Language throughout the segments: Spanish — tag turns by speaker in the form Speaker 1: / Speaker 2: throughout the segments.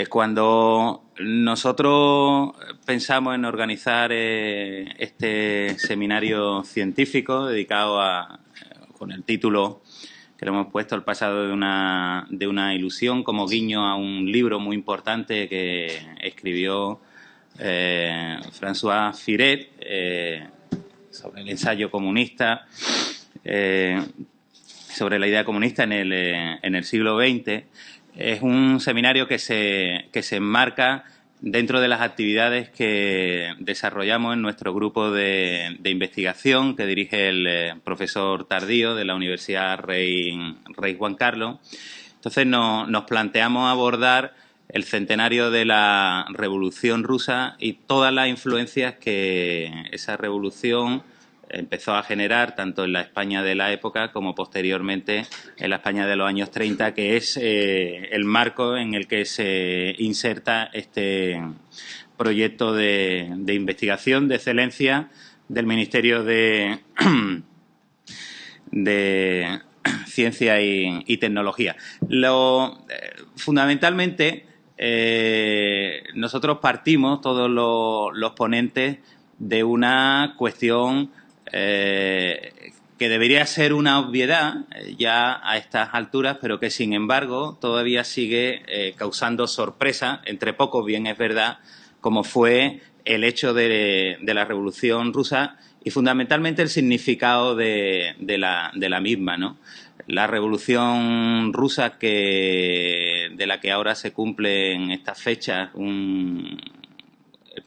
Speaker 1: Cuando nosotros pensamos en organizar este seminario científico dedicado con el título que le hemos puesto El pasado de una ilusión, como guiño a un libro muy importante que escribió François Furet sobre el ensayo comunista, sobre la idea comunista en el siglo XX. Es un seminario que se enmarca dentro de las actividades que desarrollamos en nuestro grupo de investigación que dirige el profesor Tardío de la Universidad Rey Juan Carlos. Entonces nos planteamos abordar el centenario de la Revolución Rusa y todas las influencias que esa revolución empezó a generar tanto en la España de la época como posteriormente en la España de los años 30, que es el marco en el que se inserta este proyecto de investigación de excelencia del Ministerio de Ciencia y Tecnología. Fundamentalmente, nosotros partimos, todos los ponentes, de una cuestión que debería ser una obviedad ya a estas alturas, pero que, sin embargo, todavía sigue causando sorpresa, entre pocos, bien es verdad, como fue el hecho de la Revolución Rusa y, fundamentalmente, el significado de la misma, ¿no? La Revolución Rusa, de la que ahora se cumple en estas fechas el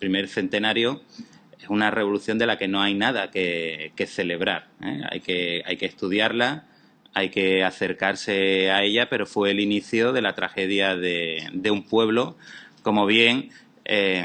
Speaker 1: primer centenario, es una revolución de la que no hay nada que celebrar, ¿eh? Hay que estudiarla, hay que acercarse a ella, pero fue el inicio de la tragedia de un pueblo, como bien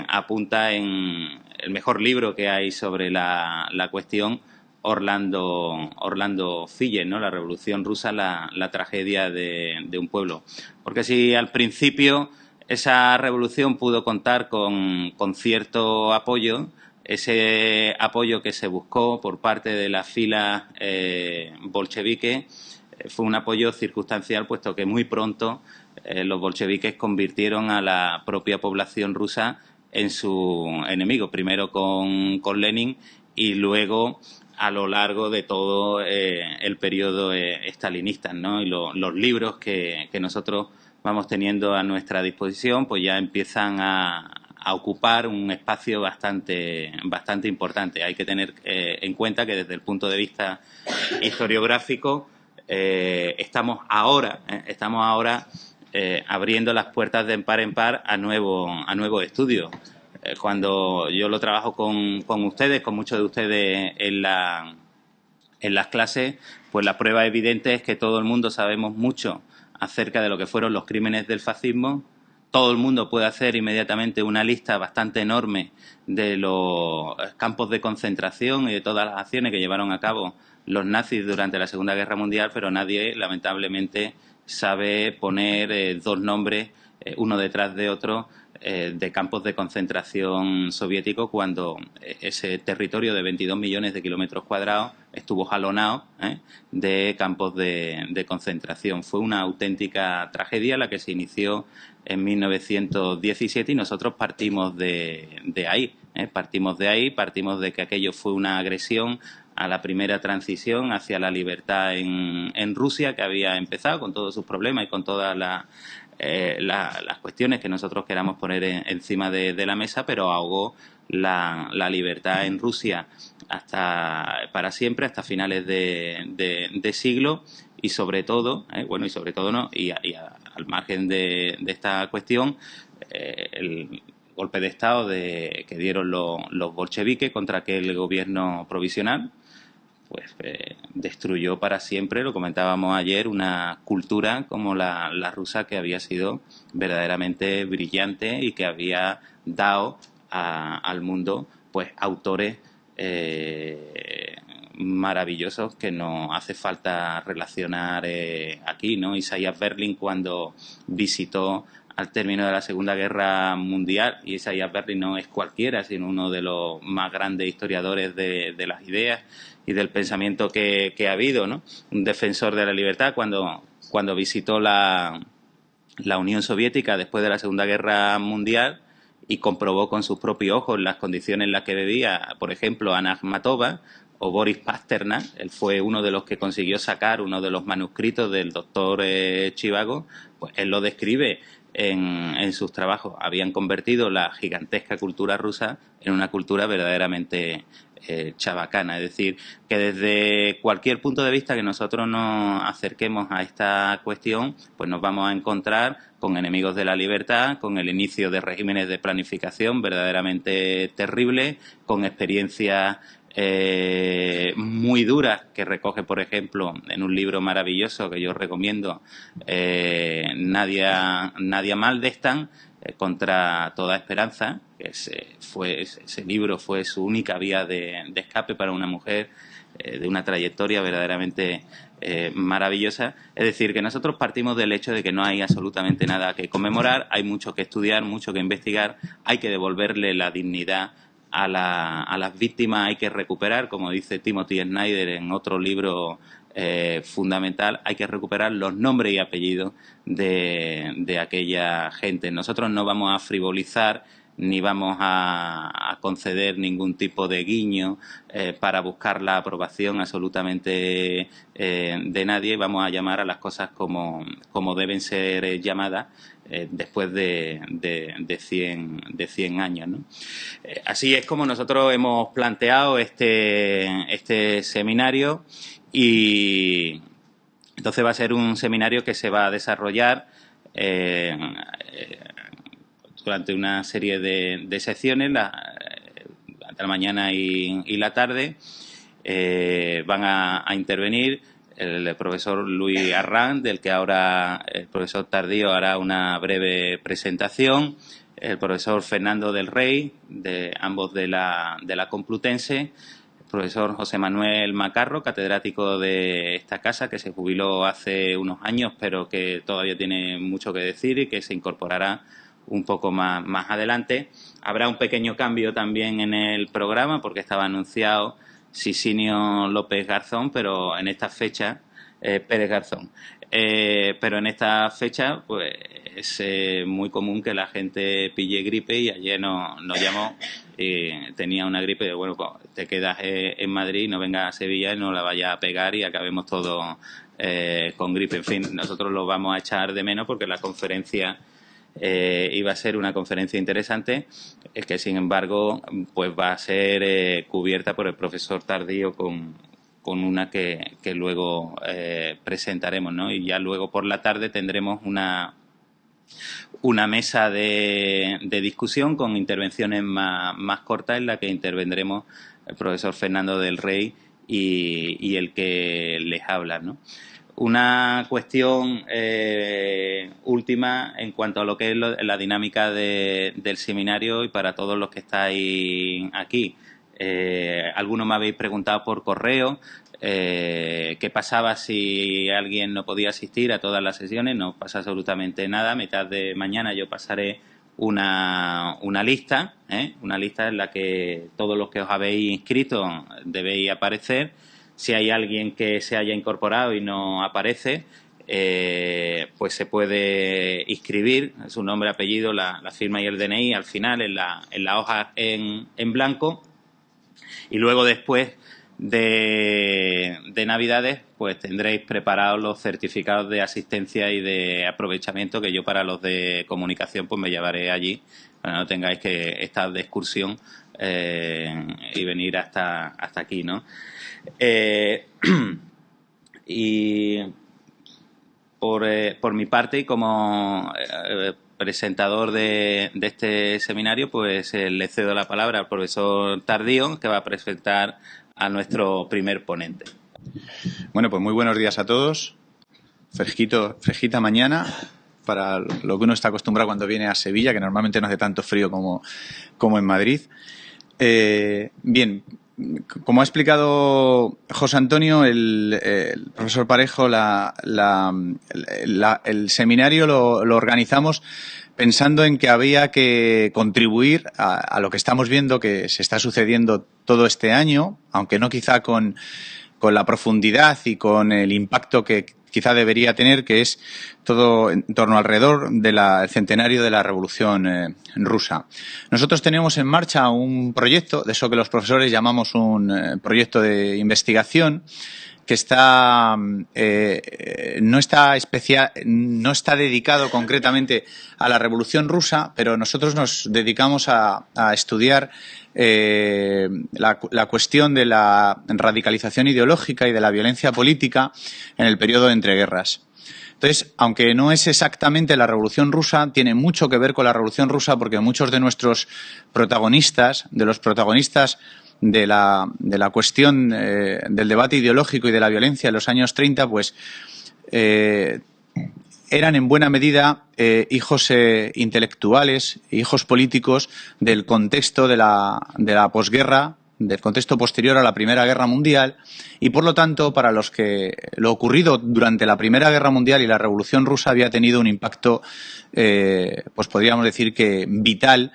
Speaker 1: apunta en el mejor libro que hay sobre la cuestión, Orlando Figes, ¿no? La Revolución Rusa, la tragedia de un pueblo. Porque si al principio esa revolución pudo contar con cierto apoyo, ese apoyo que se buscó por parte de las filas bolcheviques fue un apoyo circunstancial, puesto que muy pronto los bolcheviques convirtieron a la propia población rusa en su enemigo, primero con Lenin y luego a lo largo de todo el periodo estalinista, ¿no? Y los libros que nosotros vamos teniendo a nuestra disposición pues ya empiezan a ocupar un espacio bastante importante. Hay que tener en cuenta que desde el punto de vista historiográfico estamos ahora abriendo las puertas de par en par a nuevos estudios. Cuando yo lo trabajo con ustedes, con muchos de ustedes en las clases, pues la prueba evidente es que todo el mundo sabemos mucho acerca de lo que fueron los crímenes del fascismo. Todo el mundo puede hacer inmediatamente una lista bastante enorme de los campos de concentración y de todas las acciones que llevaron a cabo los nazis durante la Segunda Guerra Mundial, pero nadie, lamentablemente, sabe poner dos nombres, uno detrás de otro, de campos de concentración soviéticos, cuando ese territorio de 22 millones de kilómetros cuadrados estuvo jalonado de campos de concentración. Fue una auténtica tragedia la que se inició en 1917 y nosotros partimos de ahí. Partimos de que aquello fue una agresión a la primera transición hacia la libertad en Rusia, que había empezado con todos sus problemas y con todas las cuestiones que nosotros queramos poner encima de la mesa, pero ahogó la libertad en Rusia para siempre, hasta finales de siglo, y sobre todo, al margen de esta cuestión, el golpe de Estado que dieron los bolcheviques contra aquel gobierno provisional, pues destruyó para siempre, lo comentábamos ayer, una cultura como la rusa, que había sido verdaderamente brillante y que había dado al mundo pues autores maravillosos que no hace falta relacionar aquí, ¿no? Isaiah Berlin, cuando visitó al término de la Segunda Guerra Mundial, y Isaiah Berlin no es cualquiera, sino uno de los más grandes historiadores de las ideas y del pensamiento que ha habido, ¿no? Un defensor de la libertad, cuando visitó la la Unión Soviética después de la Segunda Guerra Mundial y comprobó con sus propios ojos las condiciones en las que vivía, por ejemplo, Anna Akhmatova o Boris Pasternak. Él fue uno de los que consiguió sacar uno de los manuscritos del doctor Zhivago. Pues él lo describe en sus trabajos. Habían convertido la gigantesca cultura rusa en una cultura verdaderamente chabacana. Es decir, que desde cualquier punto de vista que nosotros nos acerquemos a esta cuestión, pues nos vamos a encontrar con enemigos de la libertad, con el inicio de regímenes de planificación verdaderamente terribles, con experiencias muy duras que recoge, por ejemplo, en un libro maravilloso que yo recomiendo, Nadia Maldestam, Contra toda esperanza, que ese libro fue su única vía de escape para una mujer de una trayectoria verdaderamente maravillosa. Es decir, que nosotros partimos del hecho de que no hay absolutamente nada que conmemorar, hay mucho que estudiar, mucho que investigar, hay que devolverle la dignidad a las víctimas, hay que recuperar, como dice Timothy Snyder en otro libro fundamental, hay que recuperar los nombres y apellidos de aquella gente. Nosotros no vamos a frivolizar ni vamos a conceder ningún tipo de guiño para buscar la aprobación absolutamente de nadie. Vamos a llamar a las cosas como deben ser llamadas después de 100 años, ¿no? Así es como nosotros hemos planteado este seminario, y entonces va a ser un seminario que se va a desarrollar durante una serie de secciones, durante la mañana y la tarde. Van a intervenir el profesor Luis Arranz, del que ahora el profesor Tardío hará una breve presentación, el profesor Fernando del Rey, ambos de la Complutense, el profesor José Manuel Macarro, catedrático de esta casa, que se jubiló hace unos años, pero que todavía tiene mucho que decir y que se incorporará un poco más adelante. Habrá un pequeño cambio también en el programa, porque estaba anunciado Sisinio López Garzón, pero en esta fecha, Pérez Garzón. Pero en esta fecha, pues es muy común que la gente pille gripe, y ayer nos llamó y tenía una gripe. De, bueno, pues te quedas en Madrid, no vengas a Sevilla y no la vayas a pegar y acabemos todos con gripe. En fin, nosotros lo vamos a echar de menos porque la conferencia iba a ser una conferencia interesante, que sin embargo pues va a ser cubierta por el profesor Tardío con una que luego presentaremos, ¿no? Y ya luego por la tarde tendremos una mesa de discusión con intervenciones más cortas, en la que intervendremos el profesor Fernando del Rey y el que les habla, ¿no? Una cuestión última en cuanto a lo que es la dinámica del seminario, y para todos los que estáis aquí. Algunos me habéis preguntado por correo qué pasaba si alguien no podía asistir a todas las sesiones. No pasa absolutamente nada. A mitad de mañana yo pasaré una lista, una lista en la que todos los que os habéis inscrito debéis aparecer. Si hay alguien que se haya incorporado y no aparece, pues se puede inscribir su nombre, apellido, la firma y el DNI al final en la hoja en blanco. Y luego, después de Navidades, pues tendréis preparados los certificados de asistencia y de aprovechamiento, que yo para los de comunicación pues me llevaré allí, para que no tengáis que estar de excursión y venir hasta aquí, ¿no? Y por mi parte, y como presentador de este seminario, pues le cedo la palabra al profesor Tardío, que va a presentar a nuestro primer ponente.
Speaker 2: Bueno, pues muy buenos días a todos. Fresquita mañana para lo que uno está acostumbrado cuando viene a Sevilla, que normalmente no hace tanto frío como en Madrid. Bien, como ha explicado José Antonio, el profesor Parejo, el seminario lo organizamos pensando en que había que contribuir a lo que estamos viendo que se está sucediendo todo este año, aunque no quizá con la profundidad y con el impacto que quizá debería tener, que es todo en torno alrededor del centenario de la Revolución rusa. Nosotros tenemos en marcha un proyecto, de eso que los profesores llamamos un proyecto de investigación, que está no está dedicado concretamente a la Revolución Rusa, pero nosotros nos dedicamos a estudiar la cuestión de la radicalización ideológica y de la violencia política en el periodo de entreguerras. Entonces, aunque no es exactamente la Revolución Rusa, tiene mucho que ver con la Revolución Rusa porque muchos de nuestros protagonistas, de la cuestión del debate ideológico y de la violencia en los años 30, pues eran en buena medida hijos intelectuales, hijos políticos del contexto de la posguerra, del contexto posterior a la Primera Guerra Mundial, y por lo tanto, para los que lo ocurrido durante la Primera Guerra Mundial y la Revolución Rusa había tenido un impacto, pues podríamos decir que vital,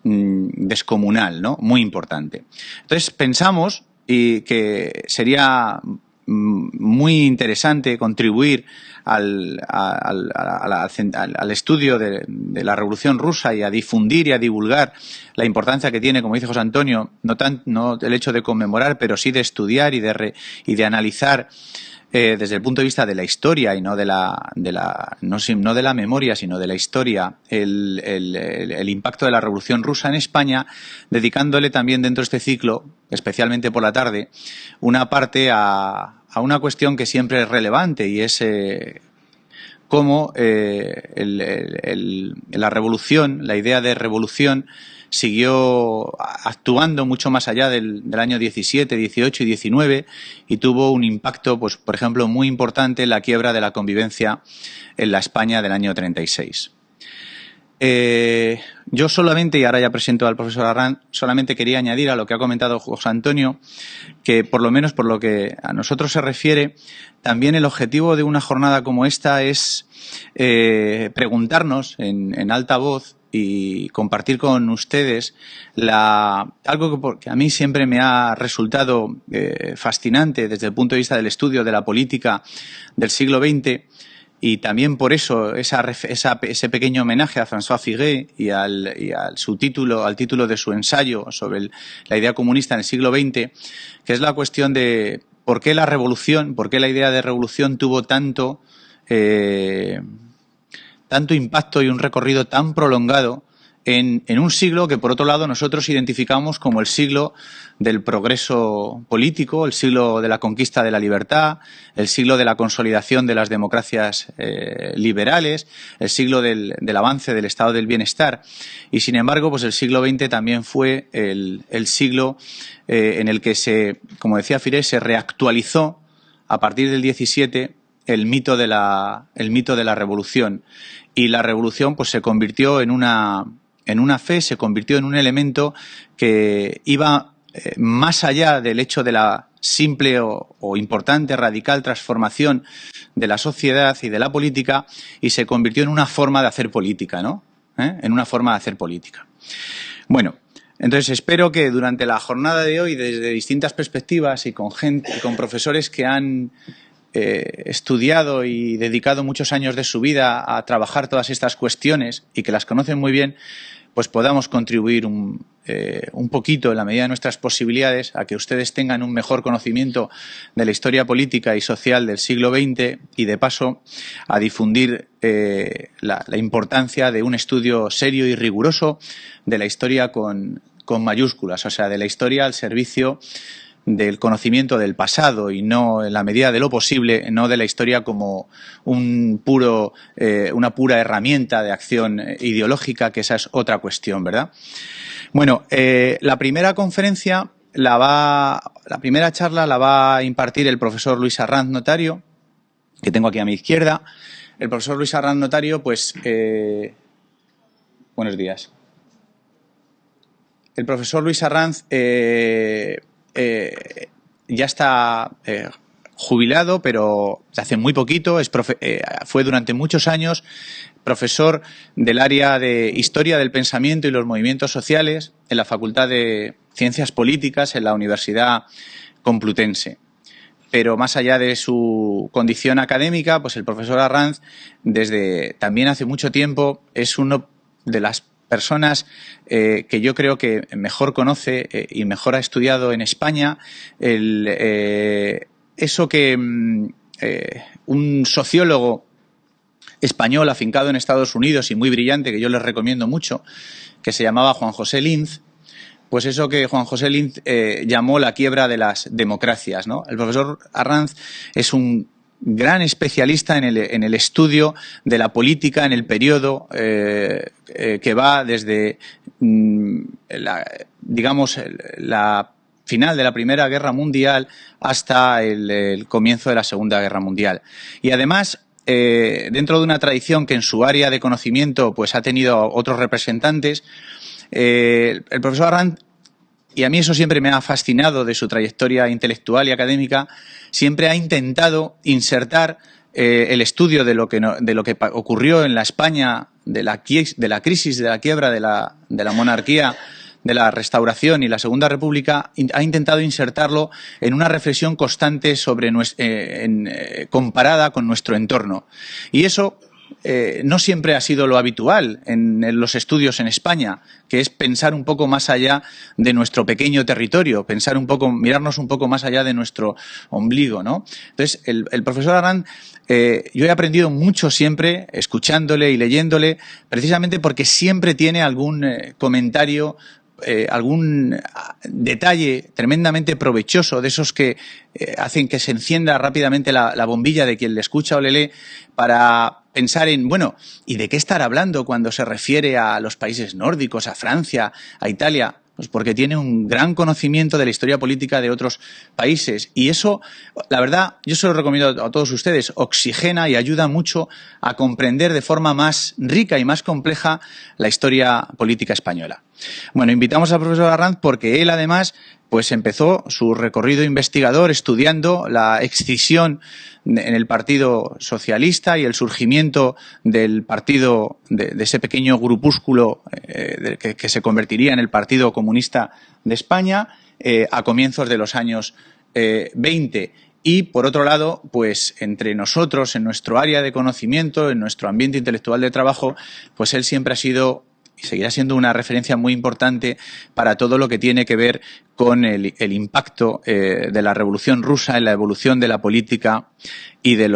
Speaker 2: descomunal, ¿no? Muy importante. Entonces pensamos que sería muy interesante contribuir al estudio de la Revolución Rusa y a difundir y a divulgar la importancia que tiene, como dice José Antonio, no el hecho de conmemorar, pero sí de estudiar y de analizar desde el punto de vista de la historia y no de la memoria, sino de la historia, el impacto de la Revolución Rusa en España, dedicándole también dentro de este ciclo, especialmente por la tarde, una parte a una cuestión que siempre es relevante y es cómo la revolución, la idea de revolución, siguió actuando mucho más allá del año 17, 18 y 19 y tuvo un impacto, pues, por ejemplo, muy importante en la quiebra de la convivencia en la España del año 36. Yo solamente, y ahora ya presento al profesor Arranz, solamente quería añadir a lo que ha comentado José Antonio, que por lo menos por lo que a nosotros se refiere, también el objetivo de una jornada como esta es preguntarnos en alta voz y compartir con ustedes algo que a mí siempre me ha resultado fascinante desde el punto de vista del estudio de la política del siglo XX, y también por eso ese pequeño homenaje a François Figuet y al título de su ensayo sobre la idea comunista en el siglo XX, que es la cuestión de por qué la idea de revolución tuvo tanto impacto y un recorrido tan prolongado en un siglo que, por otro lado, nosotros identificamos como el siglo del progreso político, el siglo de la conquista de la libertad, el siglo de la consolidación de las democracias liberales, el siglo del avance del estado del bienestar. Y, sin embargo, pues el siglo XX también fue el siglo en el que como decía Figuet, se reactualizó a partir del 17 el mito de la revolución. Y la revolución pues se convirtió en una fe, se convirtió en un elemento que iba más allá del hecho de la simple o importante, radical transformación de la sociedad y de la política, y se convirtió en una forma de hacer política, ¿no? En una forma de hacer política. Bueno, entonces espero que durante la jornada de hoy, desde distintas perspectivas y con profesores que han estudiado y dedicado muchos años de su vida a trabajar todas estas cuestiones y que las conocen muy bien, pues podamos contribuir un poquito, en la medida de nuestras posibilidades, a que ustedes tengan un mejor conocimiento de la historia política y social del siglo XX y, de paso, a difundir la importancia de un estudio serio y riguroso de la historia con mayúsculas, o sea, de la historia al servicio del conocimiento del pasado y no, en la medida de lo posible, no de la historia como una pura herramienta de acción ideológica, que esa es otra cuestión, ¿verdad? Bueno, la primera charla la va a impartir el profesor Luis Arranz Notario, que tengo aquí a mi izquierda. El profesor Luis Arranz Notario, pues, buenos días. El profesor Luis Arranz ya está jubilado, pero hace muy poquito. Fue durante muchos años profesor del área de Historia del Pensamiento y los Movimientos Sociales en la Facultad de Ciencias Políticas en la Universidad Complutense. pero más allá de su condición académica, pues el profesor Arranz, desde también hace mucho tiempo, es uno de las personas que yo creo que mejor conoce y mejor ha estudiado en España eso que un sociólogo español afincado en Estados Unidos y muy brillante, que yo les recomiendo mucho, que se llamaba Juan José Linz, pues eso que Juan José Linz llamó la quiebra de las democracias, ¿no? El profesor Arranz es un gran especialista en el estudio de la política en el periodo que va desde, la final de la Primera Guerra Mundial hasta el comienzo de la Segunda Guerra Mundial. Y además, dentro de una tradición que en su área de conocimiento pues ha tenido otros representantes, el profesor Arranz, y a mí eso siempre me ha fascinado de su trayectoria intelectual y académica, siempre ha intentado insertar el estudio de lo que ocurrió en la España de la crisis, de la quiebra de la monarquía, de la Restauración y la Segunda República, ha intentado insertarlo en una reflexión constante sobre comparada con nuestro entorno. Y eso no siempre ha sido lo habitual en los estudios en España, que es pensar un poco más allá de nuestro pequeño territorio, mirarnos un poco más allá de nuestro ombligo, ¿no? Entonces, el profesor Arranz, yo he aprendido mucho siempre escuchándole y leyéndole, precisamente porque siempre tiene algún comentario, algún detalle tremendamente provechoso, de esos que hacen que se encienda rápidamente la bombilla de quien le escucha o le lee, para pensar en, bueno, ¿y de qué estar hablando cuando se refiere a los países nórdicos, a Francia, a Italia? Pues porque tiene un gran conocimiento de la historia política de otros países. Y eso, la verdad, yo se lo recomiendo a todos ustedes, oxigena y ayuda mucho a comprender de forma más rica y más compleja la historia política española. Bueno, invitamos al profesor Arranz porque él, además, pues empezó su recorrido investigador estudiando la excisión en el Partido Socialista y el surgimiento del partido, de ese pequeño grupúsculo que se convertiría en el Partido Comunista de España a comienzos de los años 20. Y, por otro lado, pues entre nosotros, en nuestro área de conocimiento, en nuestro ambiente intelectual de trabajo, pues él siempre ha sido y seguirá siendo una referencia muy importante para todo lo que tiene que ver con el impacto de la Revolución Rusa en la evolución de la política y de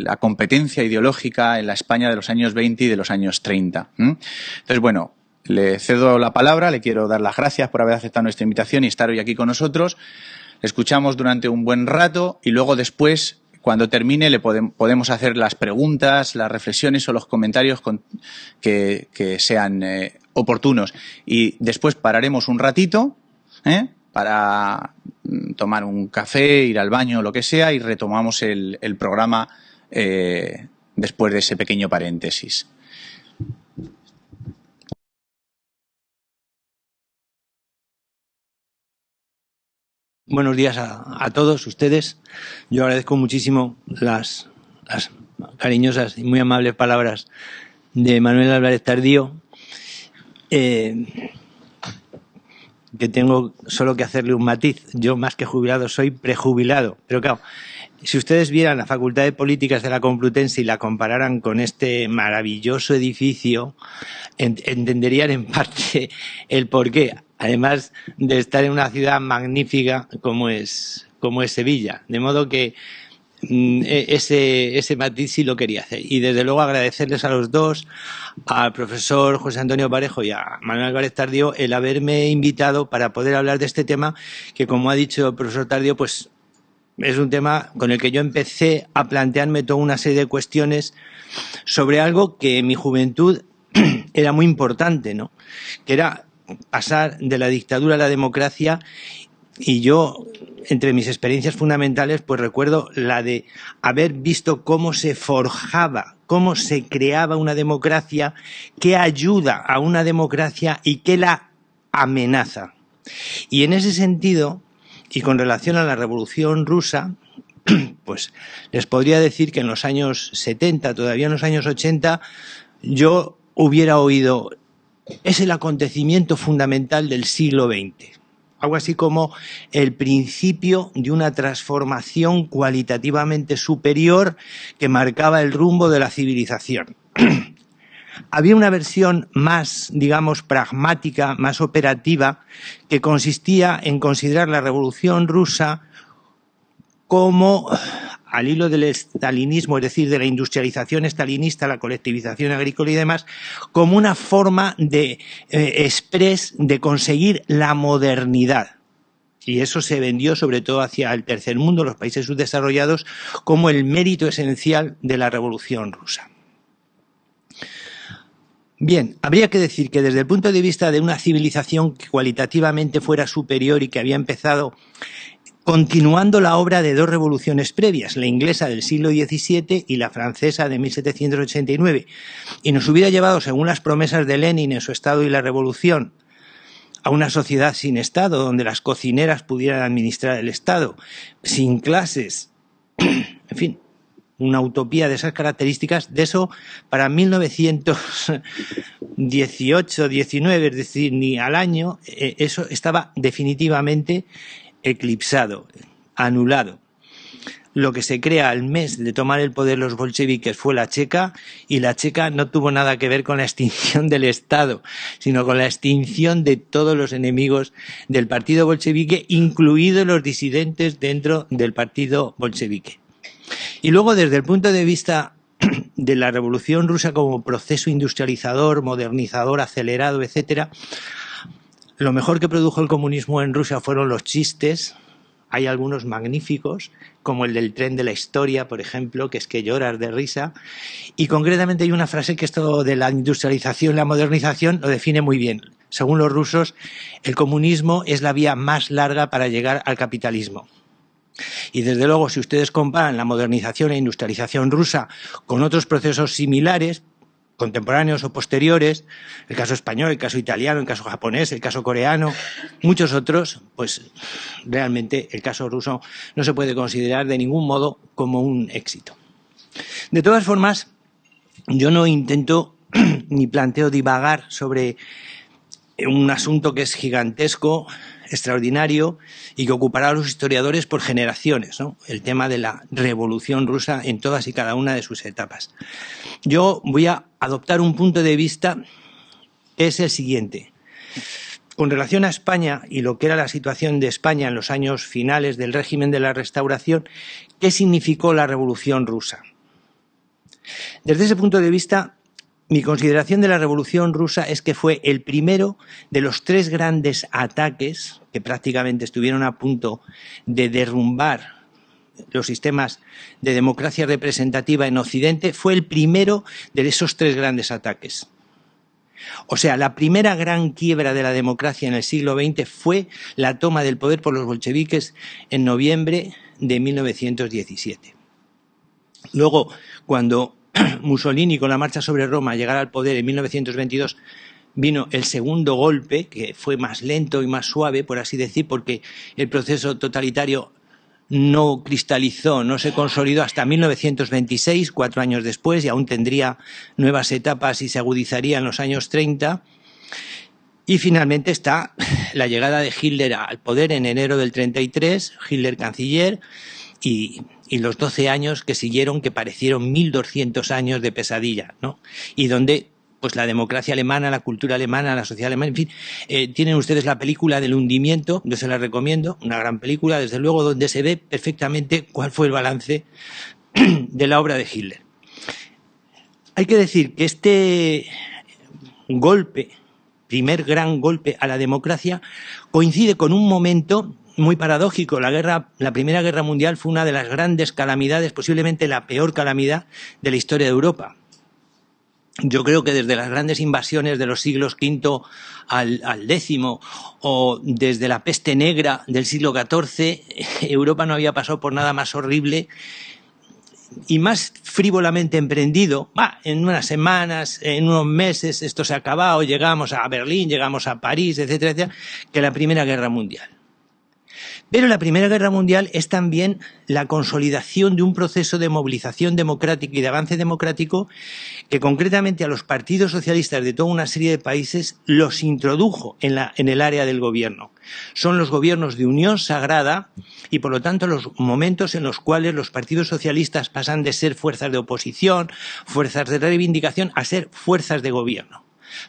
Speaker 2: la competencia ideológica en la España de los años 20 y de los años 30. Entonces, bueno, le cedo la palabra, le quiero dar las gracias por haber aceptado nuestra invitación y estar hoy aquí con nosotros. Le escuchamos durante un buen rato y luego después, cuando termine, le podemos hacer las preguntas, las reflexiones o los comentarios que sean oportunos. Y después pararemos un ratito para tomar un café, ir al baño o lo que sea, y retomamos el programa después de ese pequeño paréntesis.
Speaker 3: Buenos días a todos ustedes. Yo agradezco muchísimo las cariñosas y muy amables palabras de Manuel Álvarez Tardío, que tengo solo que hacerle un matiz. Yo, más que jubilado, soy prejubilado. Pero claro, si ustedes vieran la Facultad de Políticas de la Complutense y la compararan con este maravilloso edificio, entenderían en parte el porqué. Además de estar en una ciudad magnífica como es Sevilla. De modo que ese matiz sí lo quería hacer. Y desde luego agradecerles a los dos, al profesor José Antonio Parejo y a Manuel Álvarez Tardío, el haberme invitado para poder hablar de este tema que, como ha dicho el profesor Tardío, pues es un tema con el que yo empecé a plantearme toda una serie de cuestiones sobre algo que en mi juventud era muy importante, ¿no? Que era pasar de la dictadura a la democracia. Y yo, entre mis experiencias fundamentales, pues recuerdo la de haber visto cómo se forjaba, cómo se creaba una democracia, qué ayuda a una democracia y qué la amenaza. Y en ese sentido, y con relación a la Revolución Rusa, pues les podría decir que en los años 70, todavía en los años 80, yo hubiera oído: es el acontecimiento fundamental del siglo XX. algo así como el principio de una transformación cualitativamente superior que marcaba el rumbo de la civilización. Había una versión más, digamos, pragmática, más operativa, que consistía en considerar la Revolución Rusa como, al hilo del estalinismo, es decir, de la industrialización estalinista, la colectivización agrícola y demás, como una forma de express de conseguir la modernidad. Y eso se vendió sobre todo hacia el tercer mundo, los países subdesarrollados, como el mérito esencial de la Revolución Rusa. Bien, habría que decir que desde el punto de vista de una civilización que cualitativamente fuera superior y que había empezado continuando la obra de dos revoluciones previas, la inglesa del siglo XVII y la francesa de 1789, y nos hubiera llevado, según las promesas de Lenin en su Estado y la Revolución, a una sociedad sin Estado, donde las cocineras pudieran administrar el Estado, sin clases, en fin, una utopía de esas características. De eso, para 1918-19, es decir, ni al año, eso estaba definitivamente eclipsado, anulado. Lo que se crea al mes de tomar el poder los bolcheviques fue la Checa, y la Checa no tuvo nada que ver con la extinción del Estado, sino con la extinción de todos los enemigos del partido bolchevique, incluidos los disidentes dentro del partido bolchevique. Y luego, desde el punto de vista de la Revolución Rusa como proceso industrializador, modernizador, acelerado, etcétera, lo mejor que produjo el comunismo en Rusia fueron los chistes. Hay algunos magníficos, como el del tren de la historia, por ejemplo, que es que lloras de risa. Y concretamente hay una frase que esto de la industrialización, la modernización, lo define muy bien. Según los rusos, el comunismo es la vía más larga para llegar al capitalismo. Y desde luego, si ustedes comparan la modernización e industrialización rusa con otros procesos similares, contemporáneos o posteriores, el caso español, el caso italiano, el caso japonés, el caso coreano, muchos otros, pues realmente el caso ruso no se puede considerar de ningún modo como un éxito. De todas formas, yo no intento ni planteo divagar sobre un asunto que es gigantesco, extraordinario y que ocupará a los historiadores por generaciones, ¿no? El tema de la Revolución Rusa en todas y cada una de sus etapas. Yo voy a adoptar un punto de vista que es el siguiente. Con relación a España y lo que era la situación de España en los años finales del régimen de la Restauración, ¿qué significó la Revolución Rusa? Desde ese punto de vista, mi consideración de la Revolución Rusa es que fue el primero de los tres grandes ataques que prácticamente estuvieron a punto de derrumbar los sistemas de democracia representativa en Occidente. Fue el primero de esos tres grandes ataques. O sea, la primera gran quiebra de la democracia en el siglo XX fue la toma del poder por los bolcheviques en noviembre de 1917. Luego, cuando Mussolini, con la marcha sobre Roma, llegara al poder en 1922, vino el segundo golpe, que fue más lento y más suave, por así decir, porque el proceso totalitario no cristalizó, no se consolidó hasta 1926, 4 años después, y aún tendría nuevas etapas y se agudizaría en los años 30. Y finalmente está la llegada de Hitler al poder en enero del 33, Hitler canciller, y los 12 años que siguieron, que parecieron 1200 años de pesadilla, ¿no? Y donde pues la democracia alemana, la cultura alemana, la sociedad alemana, en fin, tienen ustedes la película del hundimiento, yo se la recomiendo, una gran película, desde luego, donde se ve perfectamente cuál fue el balance de la obra de Hitler. Hay que decir que este golpe, primer gran golpe a la democracia, coincide con un momento muy paradójico. La Primera Guerra Mundial fue una de las grandes calamidades, posiblemente la peor calamidad de la historia de Europa. Yo creo que desde las grandes invasiones de los siglos V al X, o desde la peste negra del siglo XIV, Europa no había pasado por nada más horrible y más frívolamente emprendido. En unas semanas, en unos meses, esto se ha acabado, llegamos a Berlín, llegamos a París, etcétera, etcétera, que la Primera Guerra Mundial. Pero la Primera Guerra Mundial es también la consolidación de un proceso de movilización democrática y de avance democrático que concretamente a los partidos socialistas de toda una serie de países los introdujo en el área del gobierno. Son los gobiernos de unión sagrada y, por lo tanto, los momentos en los cuales los partidos socialistas pasan de ser fuerzas de oposición, fuerzas de reivindicación, a ser fuerzas de gobierno.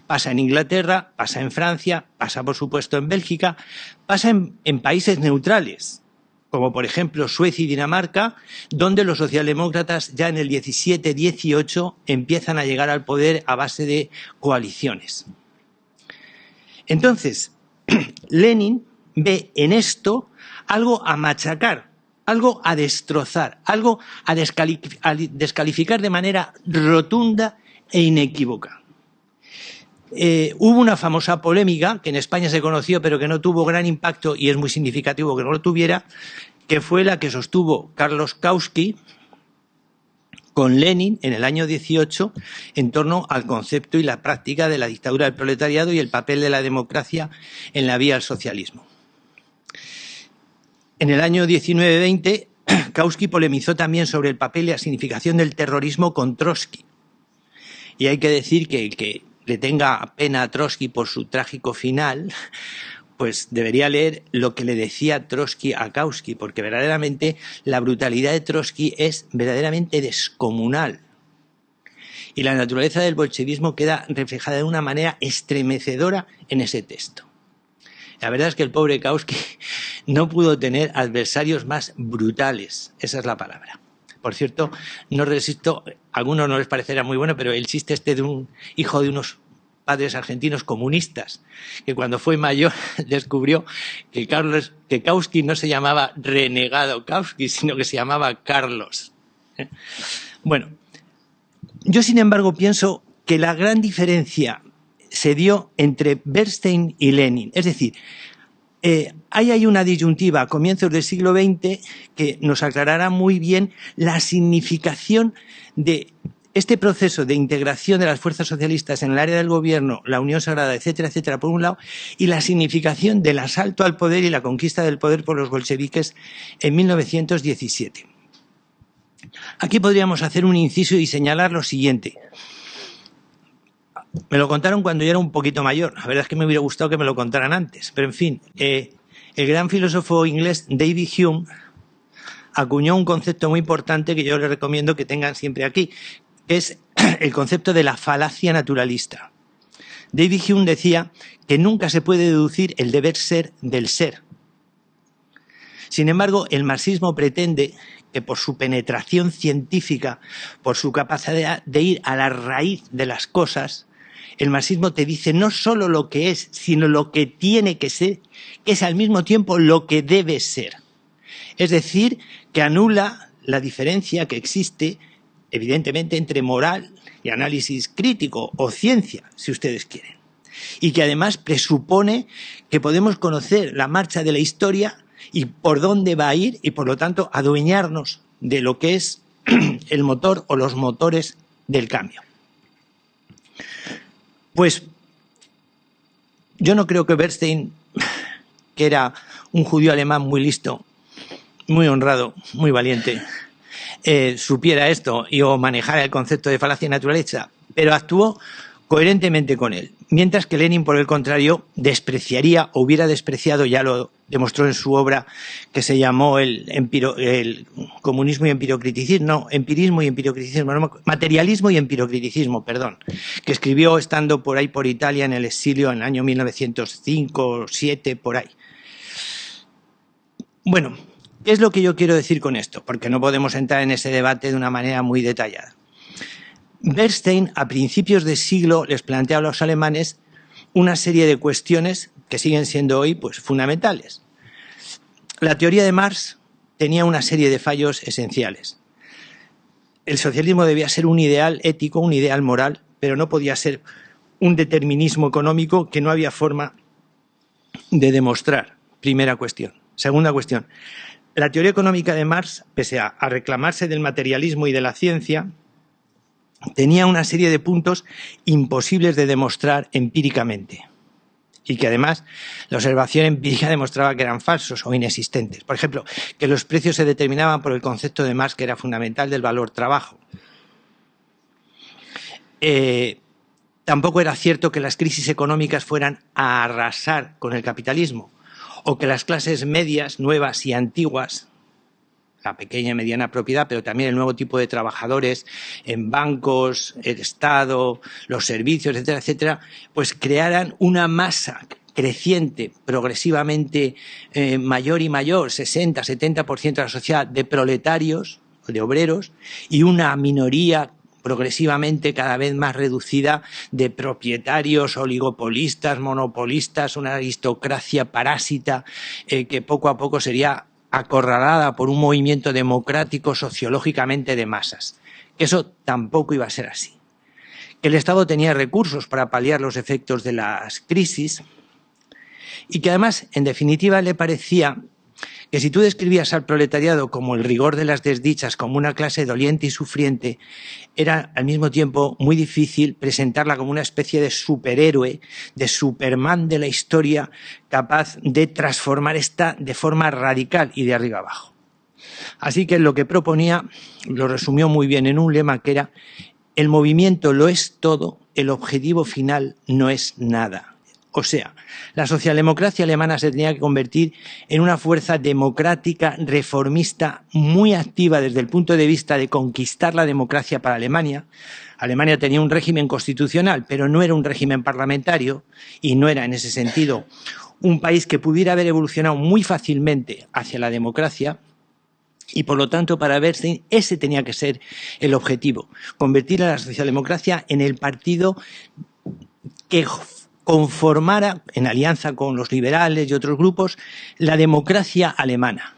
Speaker 3: Pasa en Inglaterra, pasa en Francia, pasa por supuesto en Bélgica, pasa en países neutrales, como por ejemplo Suecia y Dinamarca, donde los socialdemócratas ya en el 17-18 empiezan a llegar al poder a base de coaliciones. Entonces, Lenin ve en esto algo a machacar, algo a destrozar, algo a descalificar de manera rotunda e inequívoca. Hubo una famosa polémica que en España se conoció pero que no tuvo gran impacto y es muy significativo que no lo tuviera, que fue la que sostuvo Carlos Kautsky con Lenin en el año 18 en torno al concepto y la práctica de la dictadura del proletariado y el papel de la democracia en la vía al socialismo. En el año 19-20 Kautsky polemizó también sobre el papel y la significación del terrorismo con Trotsky. Y hay que decir que el que le tenga pena a Trotsky por su trágico final, pues debería leer lo que le decía Trotsky a Kautsky, porque verdaderamente la brutalidad de Trotsky es verdaderamente descomunal. Y la naturaleza del bolchevismo queda reflejada de una manera estremecedora en ese texto. La verdad es que el pobre Kautsky no pudo tener adversarios más brutales, esa es la palabra. Por cierto, no resisto, a algunos no les parecerá muy bueno, pero el chiste este de un hijo de unos padres argentinos comunistas, que cuando fue mayor descubrió que Kautsky no se llamaba renegado Kautsky, sino que se llamaba Carlos. Bueno, yo sin embargo pienso que la gran diferencia se dio entre Bernstein y Lenin, es decir, ahí hay una disyuntiva a comienzos del siglo XX que nos aclarará muy bien la significación de este proceso de integración de las fuerzas socialistas en el área del gobierno, la Unión Sagrada, etcétera, etcétera, por un lado, y la significación del asalto al poder y la conquista del poder por los bolcheviques en 1917. Aquí podríamos hacer un inciso y señalar lo siguiente. Me lo contaron cuando yo era un poquito mayor. La verdad es que me hubiera gustado que me lo contaran antes. Pero, en fin, el gran filósofo inglés David Hume acuñó un concepto muy importante que yo les recomiendo que tengan siempre aquí, que es el concepto de la falacia naturalista. David Hume decía que nunca se puede deducir el deber ser del ser. Sin embargo, el marxismo pretende que por su penetración científica, por su capacidad de ir a la raíz de las cosas, el marxismo te dice no solo lo que es, sino lo que tiene que ser, que es al mismo tiempo lo que debe ser. Es decir, que anula la diferencia que existe, evidentemente, entre moral y análisis crítico, o ciencia, si ustedes quieren. Y que además presupone que podemos conocer la marcha de la historia y por dónde va a ir, y por lo tanto adueñarnos de lo que es el motor o los motores del cambio. Pues yo no creo que Bernstein, que era un judío alemán muy listo, muy honrado, muy valiente, supiera esto y o manejara el concepto de falacia naturalista, pero actuó coherentemente con él. Mientras que Lenin, por el contrario, despreciaría o hubiera despreciado, ya lo demostró en su obra que se llamó el comunismo y empirocriticismo, no, empirismo y empirocriticismo, no, materialismo y empirocriticismo, perdón, que escribió estando por ahí por Italia en el exilio en el año 1905 o 7, por ahí. Bueno, ¿qué es lo que yo quiero decir con esto? Porque no podemos entrar en ese debate de una manera muy detallada. Bernstein, a principios de siglo, les plantea a los alemanes una serie de cuestiones que siguen siendo hoy pues, fundamentales. La teoría de Marx tenía una serie de fallos esenciales. El socialismo debía ser un ideal ético, un ideal moral, pero no podía ser un determinismo económico que no había forma de demostrar. Primera cuestión. Segunda cuestión. La teoría económica de Marx, pese a reclamarse del materialismo y de la ciencia, tenía una serie de puntos imposibles de demostrar empíricamente. y que además la observación empírica demostraba que eran falsos o inexistentes. Por ejemplo, que los precios se determinaban por el concepto de Marx, que era fundamental, del valor trabajo. Tampoco era cierto que las crisis económicas fueran a arrasar con el capitalismo, o que las clases medias, nuevas y antiguas, la pequeña y mediana propiedad, pero también el nuevo tipo de trabajadores en bancos, el Estado, los servicios, etcétera, etcétera, pues crearan una masa creciente, progresivamente mayor y mayor, 60, 70% de la sociedad, de proletarios, de obreros, y una minoría progresivamente cada vez más reducida de propietarios, oligopolistas, monopolistas, una aristocracia parásita que poco a poco sería acorralada por un movimiento democrático sociológicamente de masas. Que eso tampoco iba a ser así. Que el Estado tenía recursos para paliar los efectos de las crisis y que además, en definitiva, le parecía que si tú describías al proletariado como el rigor de las desdichas, como una clase doliente y sufriente, era al mismo tiempo muy difícil presentarla como una especie de superhéroe, de Superman de la historia, capaz de transformar esta de forma radical y de arriba abajo. Así que lo que proponía lo resumió muy bien en un lema que era: el movimiento lo es todo, el objetivo final no es nada. O sea, la socialdemocracia alemana se tenía que convertir en una fuerza democrática, reformista, muy activa desde el punto de vista de conquistar la democracia para Alemania. Alemania tenía un régimen constitucional, pero no era un régimen parlamentario y no era en ese sentido un país que pudiera haber evolucionado muy fácilmente hacia la democracia. Y por lo tanto, para Bernstein, ese tenía que ser el objetivo: convertir a la socialdemocracia en el partido que conformara, en alianza con los liberales y otros grupos, la democracia alemana.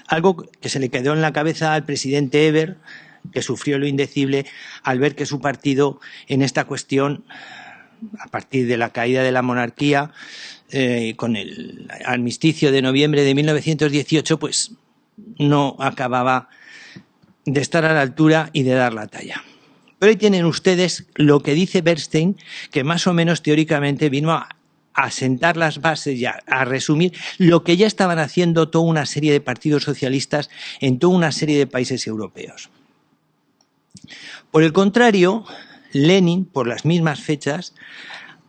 Speaker 3: Algo que se le quedó en la cabeza al presidente Ebert, que sufrió lo indecible al ver que su partido en esta cuestión, a partir de la caída de la monarquía, con el armisticio de noviembre de 1918, pues no acababa de estar a la altura y de dar la talla. Pero ahí tienen ustedes lo que dice Bernstein, que más o menos teóricamente vino a sentar las bases y a resumir lo que ya estaban haciendo toda una serie de partidos socialistas en toda una serie de países europeos. Por el contrario, Lenin, por las mismas fechas,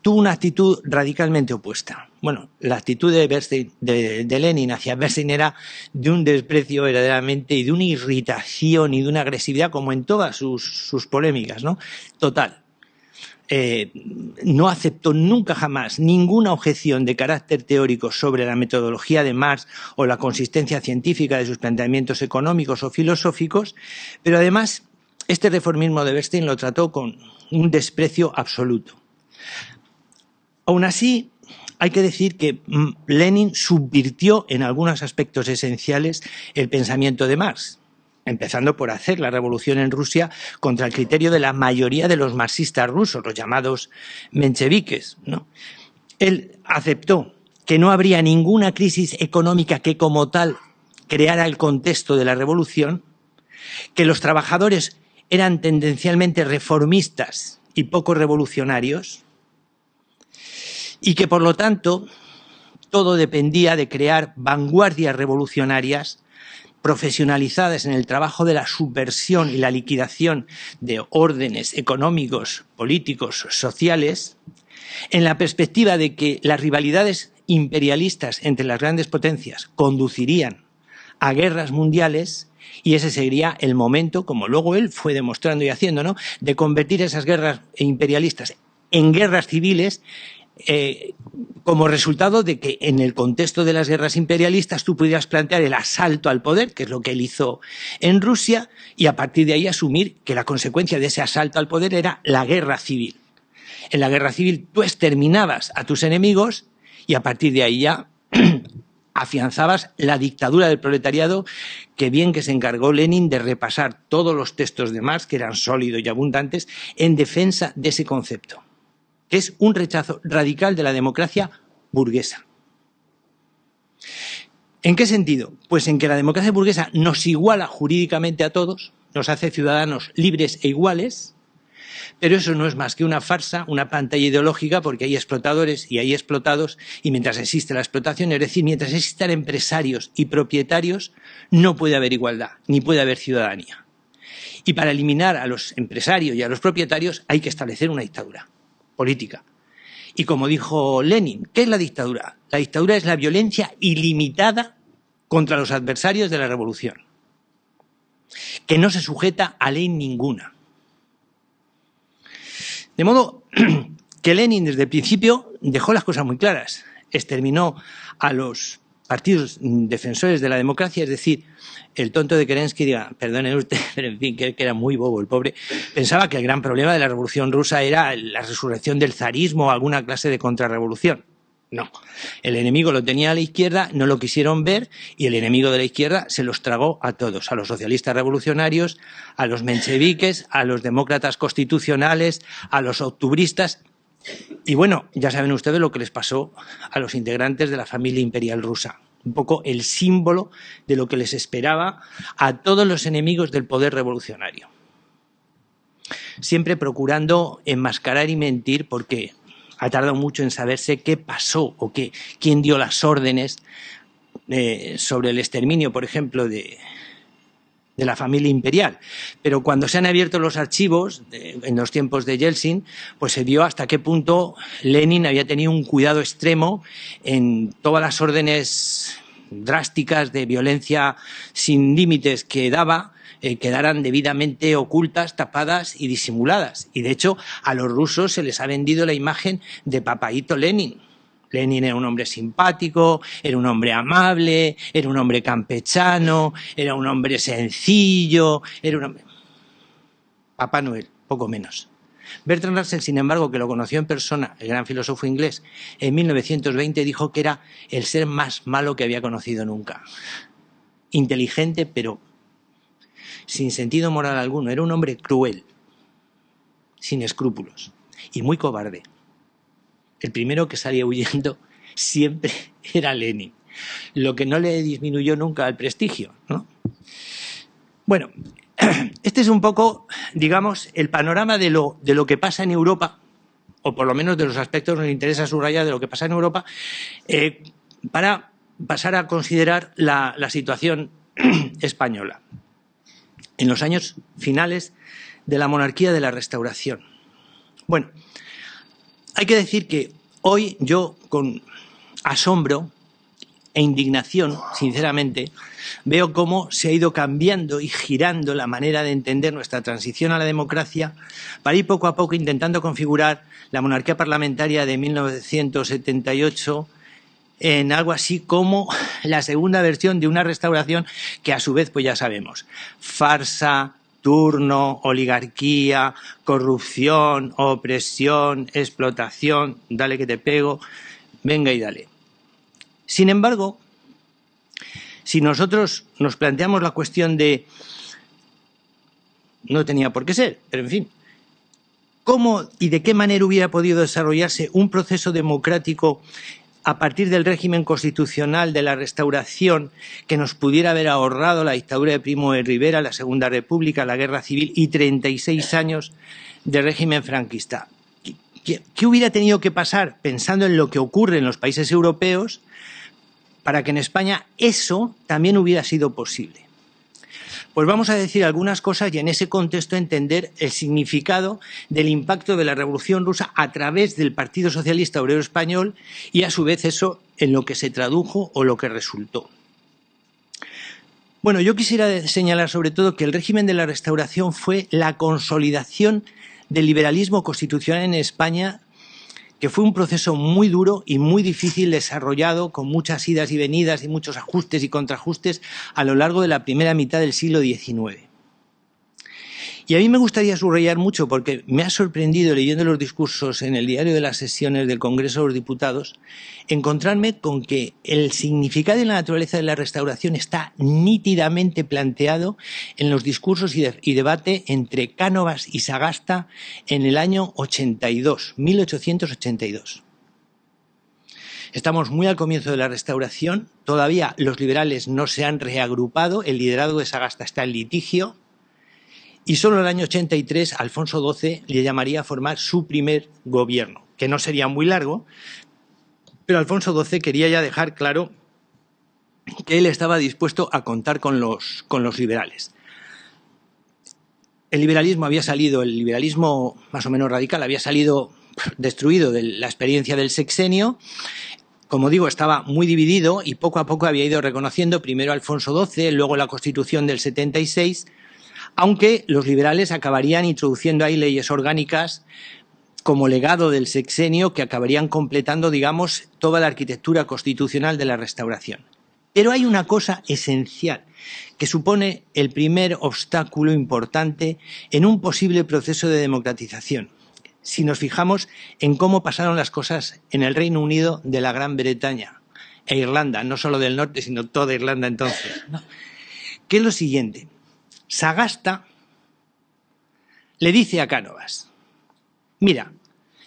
Speaker 3: tuvo una actitud radicalmente opuesta. Bueno, la actitud de Lenin hacia Bernstein era de un desprecio verdaderamente y de una irritación y de una agresividad, como en todas sus polémicas, ¿no? Total. No aceptó nunca jamás ninguna objeción de carácter teórico sobre la metodología de Marx o la consistencia científica de sus planteamientos económicos o filosóficos, pero además este reformismo de Bernstein lo trató con un desprecio absoluto. Aún así, hay que decir que Lenin subvirtió en algunos aspectos esenciales el pensamiento de Marx, empezando por hacer la revolución en Rusia contra el criterio de la mayoría de los marxistas rusos, los llamados mencheviques, ¿no? Él aceptó que no habría ninguna crisis económica que como tal creara el contexto de la revolución, que los trabajadores eran tendencialmente reformistas y poco revolucionarios, y que, por lo tanto, todo dependía de crear vanguardias revolucionarias profesionalizadas en el trabajo de la subversión y la liquidación de órdenes económicos, políticos, sociales, en la perspectiva de que las rivalidades imperialistas entre las grandes potencias conducirían a guerras mundiales, y ese sería el momento, como luego él fue demostrando y haciendo, ¿no?, de convertir esas guerras imperialistas en guerras civiles, como resultado de que en el contexto de las guerras imperialistas tú pudieras plantear el asalto al poder, que es lo que él hizo en Rusia, y a partir de ahí asumir que la consecuencia de ese asalto al poder era la guerra civil. En la guerra civil tú exterminabas a tus enemigos y a partir de ahí ya afianzabas la dictadura del proletariado, que bien que se encargó Lenin de repasar todos los textos de Marx, que eran sólidos y abundantes, en defensa de ese concepto, que es un rechazo radical de la democracia burguesa. ¿En qué sentido? Pues en que la democracia burguesa nos iguala jurídicamente a todos, nos hace ciudadanos libres e iguales, Pero eso no es más que una farsa, una pantalla ideológica, porque hay explotadores y hay explotados, y mientras existe la explotación, es decir, mientras existan empresarios y propietarios, no puede haber igualdad, ni puede haber ciudadanía. Y para eliminar a los empresarios y a los propietarios hay que establecer una dictadura política. Y como dijo Lenin, ¿qué es la dictadura? La dictadura es la violencia ilimitada contra los adversarios de la revolución, que no se sujeta a ley ninguna. De modo que Lenin desde el principio dejó las cosas muy claras. Exterminó a los partidos defensores de la democracia, es decir, el tonto de Kerensky, diga, perdone usted, pero en fin, que era muy bobo el pobre, pensaba que el gran problema de la Revolución Rusa era la resurrección del zarismo o alguna clase de contrarrevolución. No, el enemigo lo tenía a la izquierda, no lo quisieron ver y el enemigo de la izquierda se los tragó a todos, a los socialistas revolucionarios, a los mencheviques, a los demócratas constitucionales, a los octubristas. Y bueno, ya saben ustedes lo que les pasó a los integrantes de la familia imperial rusa. Un poco el símbolo de lo que les esperaba a todos los enemigos del poder revolucionario. Siempre procurando enmascarar y mentir porque ha tardado mucho en saberse qué pasó o quién dio las órdenes sobre el exterminio, por ejemplo, de la familia imperial. Pero cuando se han abierto los archivos, en los tiempos de Yeltsin, pues se vio hasta qué punto Lenin había tenido un cuidado extremo en todas las órdenes drásticas de violencia sin límites que daba, quedaran debidamente ocultas, tapadas y disimuladas. Y de hecho, a los rusos se les ha vendido la imagen de Papaíto Lenin. Lenin era un hombre simpático, era un hombre amable, era un hombre campechano, era un hombre sencillo, era un hombre... Papá Noel, poco menos. Bertrand Russell, sin embargo, que lo conoció en persona, el gran filósofo inglés, en 1920 dijo que era el ser más malo que había conocido nunca. Inteligente, pero sin sentido moral alguno. Era un hombre cruel, sin escrúpulos y muy cobarde. El primero que salía huyendo siempre era Lenin, lo que no le disminuyó nunca el prestigio, ¿no? Bueno, este es un poco, digamos, el panorama de lo que pasa en Europa, o por lo menos de los aspectos que nos interesa subrayar de lo que pasa en Europa, para pasar a considerar la situación española en los años finales de la monarquía de la Restauración. Bueno, hay que decir que hoy yo, con asombro e indignación, sinceramente, veo cómo se ha ido cambiando y girando la manera de entender nuestra transición a la democracia para ir poco a poco intentando configurar la monarquía parlamentaria de 1978 en algo así como la segunda versión de una restauración que a su vez, pues ya sabemos, farsa, turno, oligarquía, corrupción, opresión, explotación, dale que te pego, venga y dale. Sin embargo, si nosotros nos planteamos la cuestión de, no tenía por qué ser, pero en fin, ¿cómo y de qué manera hubiera podido desarrollarse un proceso democrático a partir del régimen constitucional de la Restauración que nos pudiera haber ahorrado la dictadura de Primo de Rivera, la Segunda República, la Guerra Civil y 36 años de régimen franquista? ¿Qué hubiera tenido que pasar, pensando en lo que ocurre en los países europeos, para que en España eso también hubiera sido posible? Pues vamos a decir algunas cosas y en ese contexto entender el significado del impacto de la Revolución Rusa a través del Partido Socialista Obrero Español y a su vez eso en lo que se tradujo o lo que resultó. Bueno, yo quisiera señalar sobre todo que el régimen de la Restauración fue la consolidación del liberalismo constitucional en España, que fue un proceso muy duro y muy difícil desarrollado, con muchas idas y venidas y muchos ajustes y contraajustes a lo largo de la primera mitad del siglo XIX. Y a mí me gustaría subrayar mucho, porque me ha sorprendido leyendo los discursos en el diario de las sesiones del Congreso de los Diputados, encontrarme con que el significado y la naturaleza de la Restauración está nítidamente planteado en los discursos y debate entre Cánovas y Sagasta en el año 82, 1882. Estamos muy al comienzo de la Restauración, todavía los liberales no se han reagrupado, el liderazgo de Sagasta está en litigio, y solo en el año 83 Alfonso XII le llamaría a formar su primer gobierno, que no sería muy largo, pero Alfonso XII quería ya dejar claro que él estaba dispuesto a contar con los liberales. El liberalismo había salido, el liberalismo más o menos radical había salido destruido de la experiencia del sexenio. Como digo, estaba muy dividido y poco a poco había ido reconociendo primero Alfonso XII, luego la Constitución del 76, aunque los liberales acabarían introduciendo ahí leyes orgánicas como legado del sexenio que acabarían completando, digamos, toda la arquitectura constitucional de la Restauración. Pero hay una cosa esencial que supone el primer obstáculo importante en un posible proceso de democratización. Si nos fijamos en cómo pasaron las cosas en el Reino Unido de la Gran Bretaña e Irlanda, no solo del norte, sino toda Irlanda entonces, ¿no? Que es lo siguiente. Sagasta le dice a Cánovas: mira,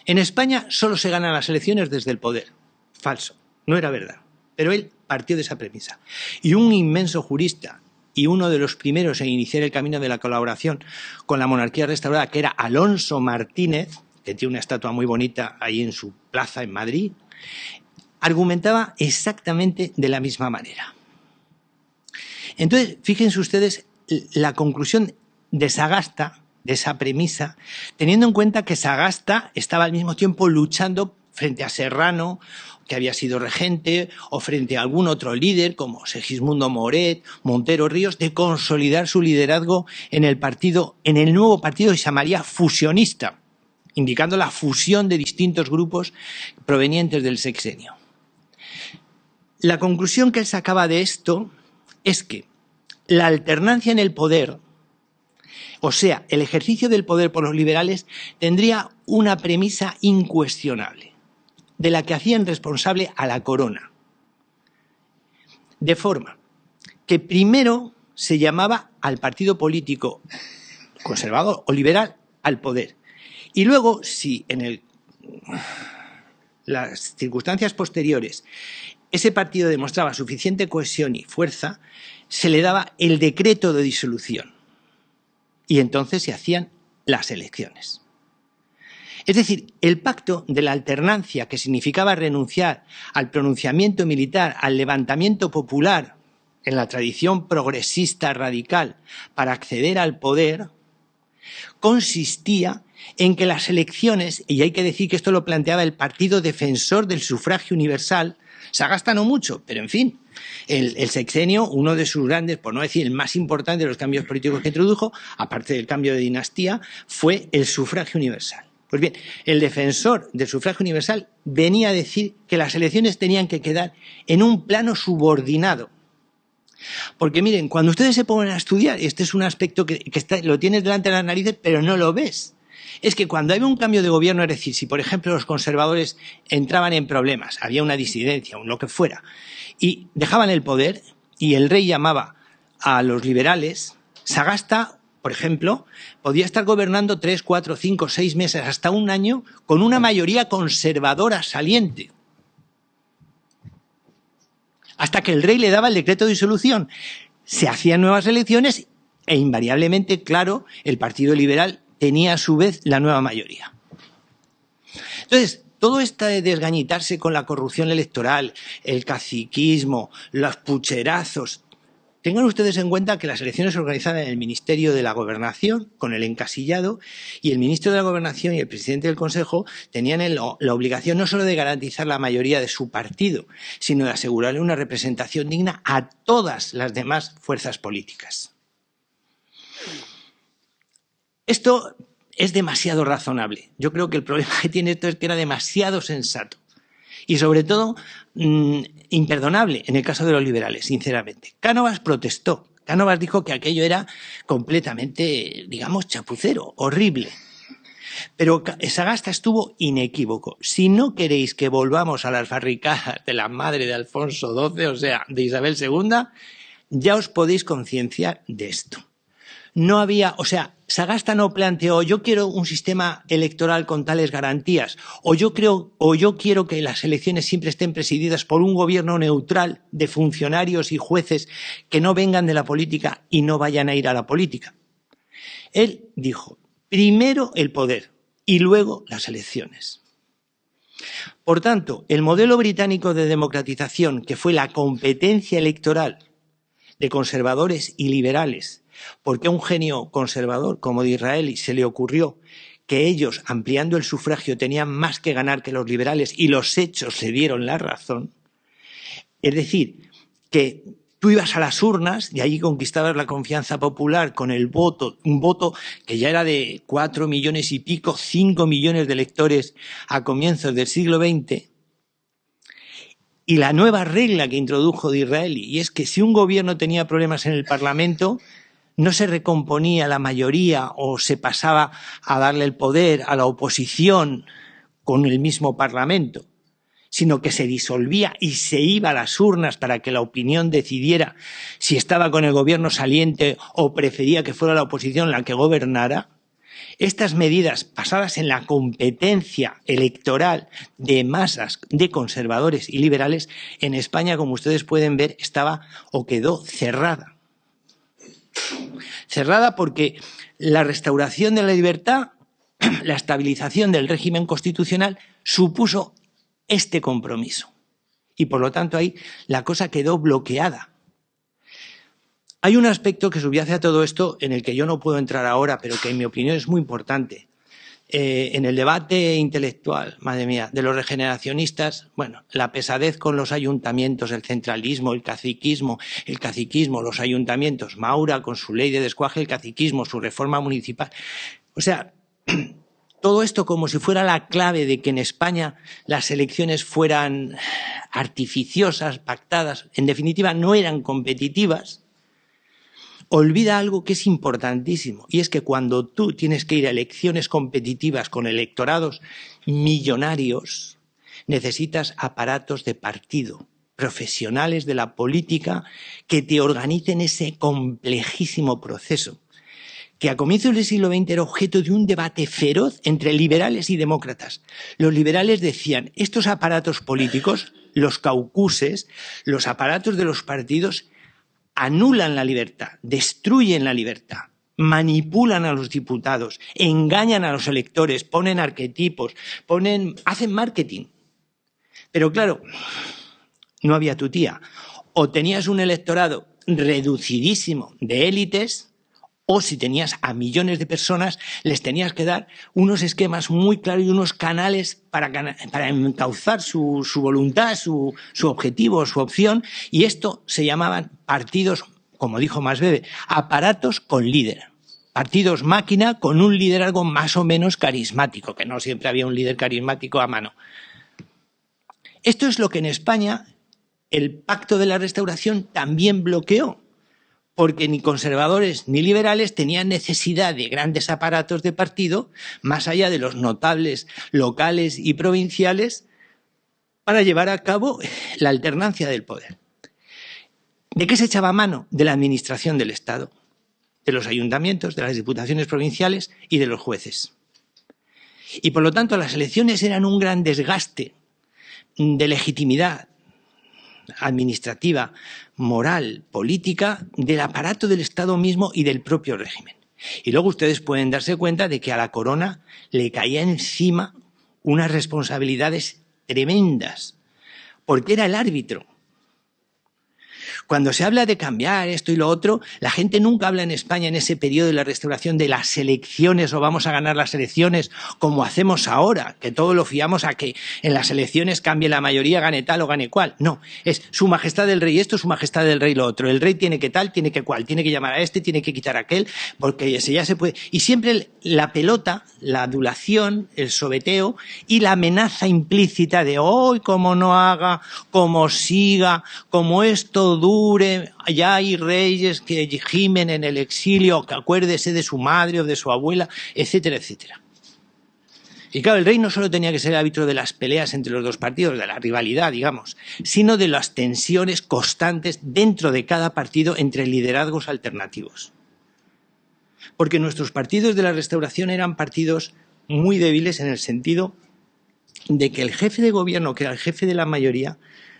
Speaker 3: en España solo se ganan las elecciones desde el poder. Falso, no era verdad. Pero él partió de esa premisa. Y un inmenso jurista y uno de los primeros en iniciar el camino de la colaboración con la monarquía restaurada, que era Alonso Martínez, que tiene una estatua muy bonita ahí en su plaza en Madrid, argumentaba exactamente de la misma manera. Entonces, fíjense ustedes la conclusión de Sagasta, de esa premisa, teniendo en cuenta que Sagasta estaba al mismo tiempo luchando frente a Serrano, que había sido regente, o frente a algún otro líder como Segismundo Moret, Montero Ríos, de consolidar su liderazgo en el partido, en el nuevo partido que se llamaría fusionista, indicando la fusión de distintos grupos provenientes del sexenio. La conclusión que él sacaba de esto es que la alternancia en el poder, o sea, el ejercicio del poder por los liberales, tendría una premisa incuestionable, de la que hacían responsable a la corona. De forma que primero se llamaba al partido político conservador o liberal al poder. Y luego, si en las circunstancias posteriores ese partido demostraba suficiente cohesión y fuerza, se le daba el decreto de disolución. Y entonces se hacían las elecciones. Es decir, el pacto de la alternancia, que significaba renunciar al pronunciamiento militar, al levantamiento popular en la tradición progresista radical para acceder al poder, consistía en que las elecciones, y hay que decir que esto lo planteaba el partido defensor del sufragio universal, Sagasta no mucho, pero en fin, el sexenio, uno de sus grandes, por no decir el más importante de los cambios políticos que introdujo, aparte del cambio de dinastía, fue el sufragio universal. Pues bien, el defensor del sufragio universal venía a decir que las elecciones tenían que quedar en un plano subordinado. Porque miren, cuando ustedes se ponen a estudiar, y este es un aspecto que lo tienes delante de las narices, pero no lo ves, es que cuando había un cambio de gobierno, es decir, si por ejemplo los conservadores entraban en problemas, había una disidencia o lo que fuera, y dejaban el poder, y el rey llamaba a los liberales, Sagasta, por ejemplo, podía estar gobernando 3, 4, 5, 6 meses, hasta un año, con una mayoría conservadora saliente. Hasta que el rey le daba el decreto de disolución. Se hacían nuevas elecciones e invariablemente, claro, el Partido Liberal tenía a su vez la nueva mayoría. Entonces, todo esto de desgañitarse con la corrupción electoral, el caciquismo, los pucherazos. Tengan ustedes en cuenta que las elecciones se organizaban en el Ministerio de la Gobernación, con el encasillado, y el ministro de la Gobernación y el presidente del Consejo tenían la obligación no solo de garantizar la mayoría de su partido, sino de asegurarle una representación digna a todas las demás fuerzas políticas. Esto es demasiado razonable. Yo creo que el problema que tiene esto es que era demasiado sensato. Y sobre todo, imperdonable en el caso de los liberales, sinceramente. Cánovas protestó. Cánovas dijo que aquello era completamente, digamos, chapucero, horrible. Pero Sagasta estuvo inequívoco. Si no queréis que volvamos a las barricadas de la madre de Alfonso XII, o sea, de Isabel II, ya os podéis concienciar de esto. No había, o sea, Sagasta no planteó yo quiero un sistema electoral con tales garantías o yo quiero que las elecciones siempre estén presididas por un gobierno neutral de funcionarios y jueces que no vengan de la política y no vayan a ir a la política. Él dijo, primero el poder y luego las elecciones. Por tanto, el modelo británico de democratización, que fue la competencia electoral de conservadores y liberales, porque a un genio conservador como Disraeli se le ocurrió que ellos, ampliando el sufragio, tenían más que ganar que los liberales y los hechos le dieron la razón. Es decir, que tú ibas a las urnas y allí conquistabas la confianza popular con el voto, un voto que ya era de 4 millones y pico, 5 millones de electores a comienzos del siglo XX. Y la nueva regla que introdujo Disraeli, y es que si un gobierno tenía problemas en el Parlamento, no se recomponía la mayoría o se pasaba a darle el poder a la oposición con el mismo Parlamento, sino que se disolvía y se iba a las urnas para que la opinión decidiera si estaba con el gobierno saliente o prefería que fuera la oposición la que gobernara. Estas medidas basadas en la competencia electoral de masas de conservadores y liberales en España, como ustedes pueden ver, estaba o quedó cerrada. Cerrada porque la restauración de la libertad, la estabilización del régimen constitucional supuso este compromiso. Y por lo tanto ahí la cosa quedó bloqueada. Hay un aspecto que subyace a todo esto en el que yo no puedo entrar ahora, pero que en mi opinión es muy importante. En el debate intelectual, madre mía, de los regeneracionistas, bueno, la pesadez con los ayuntamientos, el centralismo, el caciquismo, los ayuntamientos, Maura con su ley de descuaje, el caciquismo, su reforma municipal. O sea, todo esto como si fuera la clave de que en España las elecciones fueran artificiosas, pactadas, en definitiva no eran competitivas. Olvida algo que es importantísimo, y es que cuando tú tienes que ir a elecciones competitivas con electorados millonarios, necesitas aparatos de partido, profesionales de la política que te organicen ese complejísimo proceso, que a comienzos del siglo XX era objeto de un debate feroz entre liberales y demócratas. Los liberales decían, estos aparatos políticos, los caucuses, los aparatos de los partidos, anulan la libertad, destruyen la libertad, manipulan a los diputados, engañan a los electores, ponen arquetipos, hacen marketing. Pero claro, no había tutía. O tenías un electorado reducidísimo de élites, o si tenías a millones de personas, les tenías que dar unos esquemas muy claros y unos canales para encauzar su voluntad, su objetivo, su opción, y esto se llamaban partidos, como dijo Masbebe, aparatos con líder. Partidos máquina con un liderazgo más o menos carismático, que no siempre había un líder carismático a mano. Esto es lo que en España el Pacto de la Restauración también bloqueó, porque ni conservadores ni liberales tenían necesidad de grandes aparatos de partido, más allá de los notables locales y provinciales, para llevar a cabo la alternancia del poder. ¿De qué se echaba mano? De la administración del Estado, de los ayuntamientos, de las diputaciones provinciales y de los jueces. Y por lo tanto las elecciones eran un gran desgaste de legitimidad administrativa, moral, política, del aparato del Estado mismo y del propio régimen. Y luego ustedes pueden darse cuenta de que a la corona le caía encima unas responsabilidades tremendas, porque era el árbitro. Cuando se habla de cambiar esto y lo otro, la gente nunca habla en España en ese periodo de la Restauración de las elecciones o vamos a ganar las elecciones como hacemos ahora, que todo lo fiamos a que en las elecciones cambie la mayoría, gane tal o gane cual. No, es su majestad el rey esto, su majestad el rey lo otro. El rey tiene que tal, tiene que cual, tiene que llamar a este, tiene que quitar a aquel, porque ese ya se puede. Y siempre la pelota, la adulación, el sobeteo y la amenaza implícita de hoy como no haga, como siga, como esto dure, ya hay reyes que gimen en el exilio, que acuérdese de su madre o de su abuela, etcétera, etcétera. Y claro, el rey no solo tenía que ser el árbitro de las peleas entre los dos partidos, de la rivalidad, digamos, sino de las tensiones constantes dentro de cada partido entre liderazgos alternativos. Porque nuestros partidos de la Restauración eran partidos muy débiles en el sentido de que el jefe de gobierno, que era el jefe de la mayoría,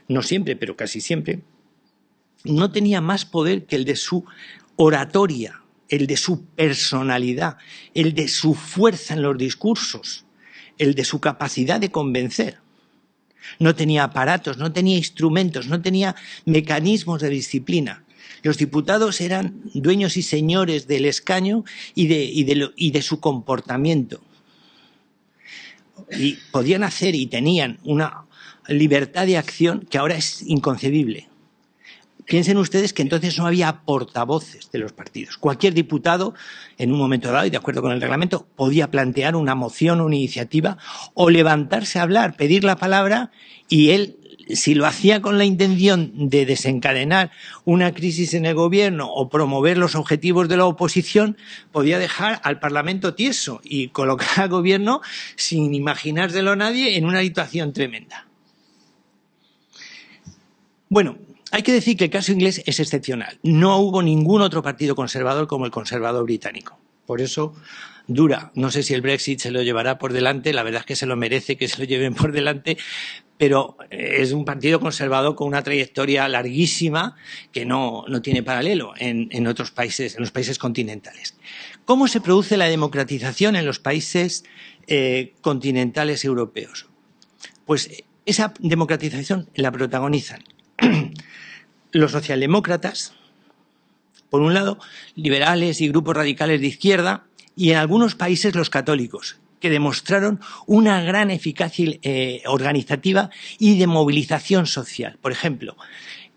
Speaker 3: no siempre, pero casi siempre, no tenía más poder que el de su oratoria, el de su personalidad, el de su fuerza en los discursos, el de su capacidad de convencer. No tenía aparatos, no tenía instrumentos, no tenía mecanismos de disciplina. Los diputados eran dueños y señores del escaño y de su comportamiento. Y podían hacer y tenían una libertad de acción que ahora es inconcebible. Piensen ustedes que entonces no había portavoces de los partidos. Cualquier diputado, en un momento dado, y de acuerdo con el reglamento, podía plantear una moción, una iniciativa, o levantarse a hablar, pedir la palabra, y él, si lo hacía con la intención de desencadenar una crisis en el gobierno o promover los objetivos de la oposición, podía dejar al Parlamento tieso y colocar al gobierno, sin imaginárselo a nadie, en una situación tremenda. Bueno, hay que decir que el caso inglés es excepcional. No hubo ningún otro partido conservador como el conservador británico. Por eso dura. No sé si el Brexit se lo llevará por delante. La verdad es que se lo merece que se lo lleven por delante. Pero es un partido conservador con una trayectoria larguísima que no tiene paralelo en otros países, en los países continentales. ¿Cómo se produce la democratización en los países continentales europeos? Pues esa democratización la protagonizan los socialdemócratas, por un lado, liberales y grupos radicales de izquierda, y en algunos países los católicos, que demostraron una gran eficacia organizativa y de movilización social. Por ejemplo,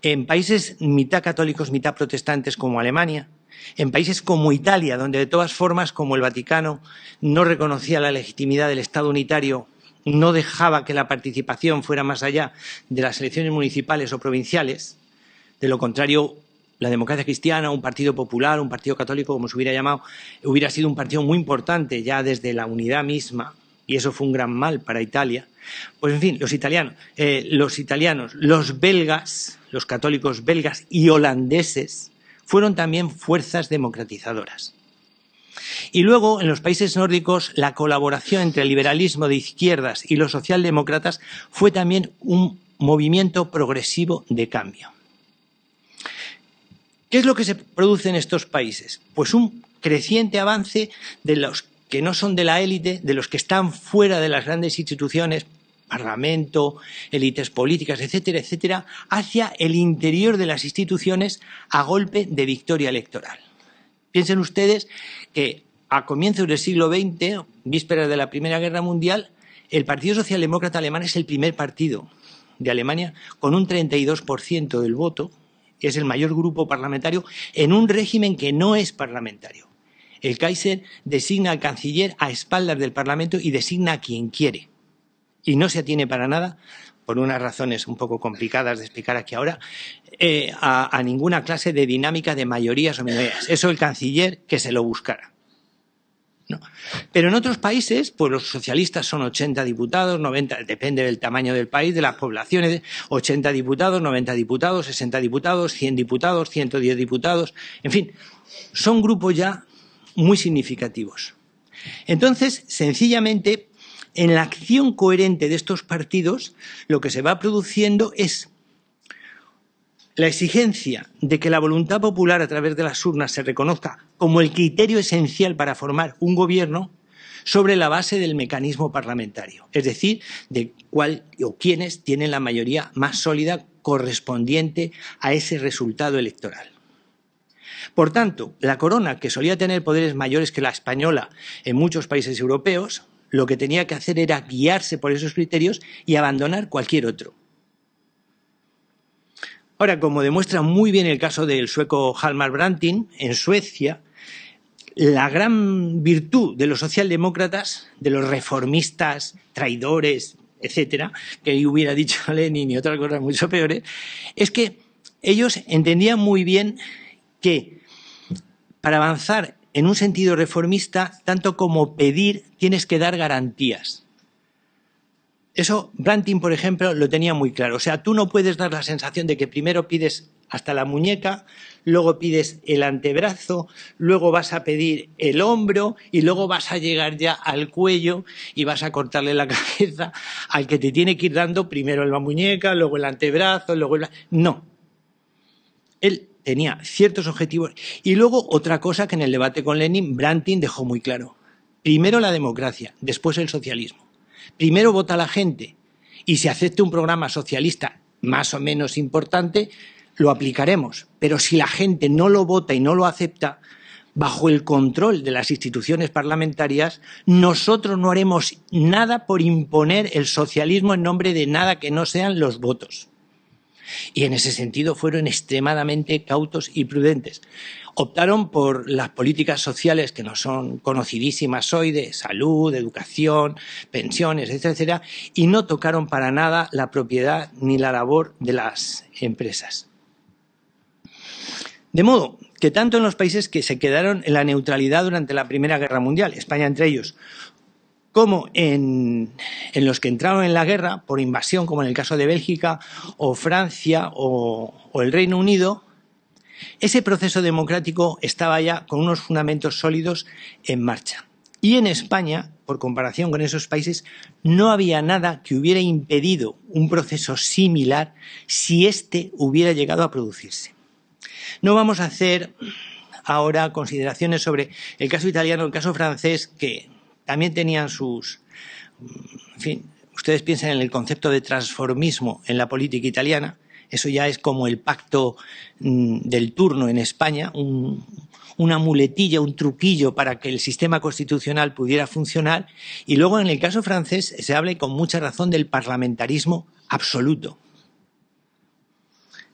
Speaker 3: en países mitad católicos, mitad protestantes como Alemania, en países como Italia, donde de todas formas, como el Vaticano no reconocía la legitimidad del Estado unitario, no dejaba que la participación fuera más allá de las elecciones municipales o provinciales. De lo contrario, la democracia cristiana, un partido popular, un partido católico, como se hubiera llamado, hubiera sido un partido muy importante ya desde la unidad misma, y eso fue un gran mal para Italia. Pues en fin, los italianos, los belgas, los católicos belgas y holandeses fueron también fuerzas democratizadoras. Y luego, en los países nórdicos, la colaboración entre el liberalismo de izquierdas y los socialdemócratas fue también un movimiento progresivo de cambio. ¿Qué es lo que se produce en estos países? Pues un creciente avance de los que no son de la élite, de los que están fuera de las grandes instituciones, parlamento, élites políticas, etcétera, etcétera, hacia el interior de las instituciones a golpe de victoria electoral. Piensen ustedes que a comienzos del siglo XX, vísperas de la Primera Guerra Mundial, el Partido Socialdemócrata Alemán es el primer partido de Alemania con un 32% del voto. Es el mayor grupo parlamentario en un régimen que no es parlamentario. El Kaiser designa al canciller a espaldas del Parlamento y designa a quien quiere. Y no se atiene para nada, por unas razones un poco complicadas de explicar aquí ahora, a ninguna clase de dinámica de mayorías o minorías. Eso el canciller que se lo buscara. No. Pero en otros países, pues los socialistas son 80 diputados, 90, depende del tamaño del país, de las poblaciones, 80 diputados, 90 diputados, 60 diputados, 100 diputados, 110 diputados, en fin, son grupos ya muy significativos. Entonces, sencillamente, en la acción coherente de estos partidos, lo que se va produciendo es la exigencia de que la voluntad popular a través de las urnas se reconozca como el criterio esencial para formar un gobierno sobre la base del mecanismo parlamentario, es decir, de cuál o quiénes tienen la mayoría más sólida correspondiente a ese resultado electoral. Por tanto, la corona, que solía tener poderes mayores que la española en muchos países europeos, lo que tenía que hacer era guiarse por esos criterios y abandonar cualquier otro. Ahora, como demuestra muy bien el caso del sueco Hjalmar Branting, en Suecia, la gran virtud de los socialdemócratas, de los reformistas, traidores, etcétera, que hubiera dicho Lenin y otras cosas mucho peores, es que ellos entendían muy bien que para avanzar en un sentido reformista, tanto como pedir, tienes que dar garantías. Eso Branting, por ejemplo, lo tenía muy claro. O sea, tú no puedes dar la sensación de que primero pides hasta la muñeca, luego pides el antebrazo, luego vas a pedir el hombro y luego vas a llegar ya al cuello y vas a cortarle la cabeza al que te tiene que ir dando primero la muñeca, luego el antebrazo, luego el... No. Él tenía ciertos objetivos. Y luego otra cosa que en el debate con Lenin Branting dejó muy claro. Primero la democracia, después el socialismo. Primero vota la gente y si acepta un programa socialista más o menos importante, lo aplicaremos. Pero si la gente no lo vota y no lo acepta, bajo el control de las instituciones parlamentarias, nosotros no haremos nada por imponer el socialismo en nombre de nada que no sean los votos. Y en ese sentido fueron extremadamente cautos y prudentes. Optaron por las políticas sociales que nos son conocidísimas hoy, de salud, educación, pensiones, etcétera, y no tocaron para nada la propiedad ni la labor de las empresas. De modo que tanto en los países que se quedaron en la neutralidad durante la Primera Guerra Mundial, España entre ellos, como en los que entraron en la guerra por invasión, como en el caso de Bélgica o Francia o el Reino Unido, ese proceso democrático estaba ya con unos fundamentos sólidos en marcha. Y en España, por comparación con esos países, no había nada que hubiera impedido un proceso similar si éste hubiera llegado a producirse. No vamos a hacer ahora consideraciones sobre el caso italiano, el caso francés, que también tenían sus... En fin, ustedes piensan en el concepto de transformismo en la política italiana. Eso ya es como el pacto del turno en España, una muletilla, un truquillo para que el sistema constitucional pudiera funcionar. Y luego en el caso francés se habla con mucha razón del parlamentarismo absoluto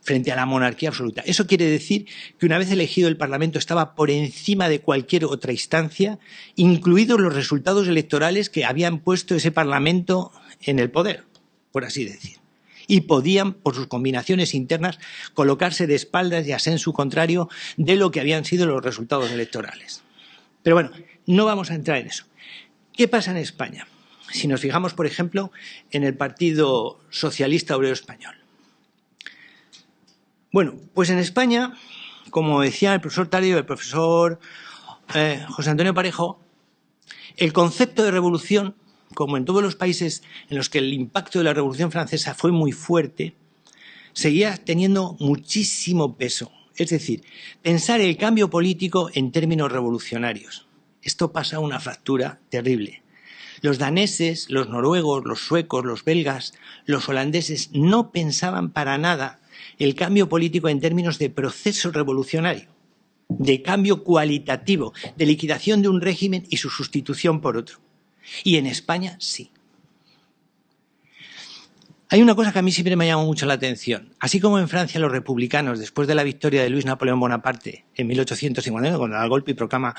Speaker 3: frente a la monarquía absoluta. Eso quiere decir que una vez elegido el Parlamento estaba por encima de cualquier otra instancia, incluidos los resultados electorales que habían puesto ese Parlamento en el poder, por así decir. Y podían, por sus combinaciones internas, colocarse de espaldas y a sensu contrario de lo que habían sido los resultados electorales. Pero bueno, no vamos a entrar en eso. ¿Qué pasa en España? Si nos fijamos, por ejemplo, en el Partido Socialista Obrero Español. Bueno, pues en España, como decía el profesor Tario y el profesor José Antonio Parejo, el concepto de revolución, como en todos los países en los que el impacto de la Revolución Francesa fue muy fuerte, seguía teniendo muchísimo peso. Es decir, pensar el cambio político en términos revolucionarios. Esto pasa una factura terrible. Los daneses, los noruegos, los suecos, los belgas, los holandeses no pensaban para nada el cambio político en términos de proceso revolucionario, de cambio cualitativo, de liquidación de un régimen y su sustitución por otro. Y en España sí. Hay una cosa que a mí siempre me llama mucho la atención. Así como en Francia los republicanos, después de la victoria de Luis Napoleón Bonaparte en 1851, cuando da el golpe y proclama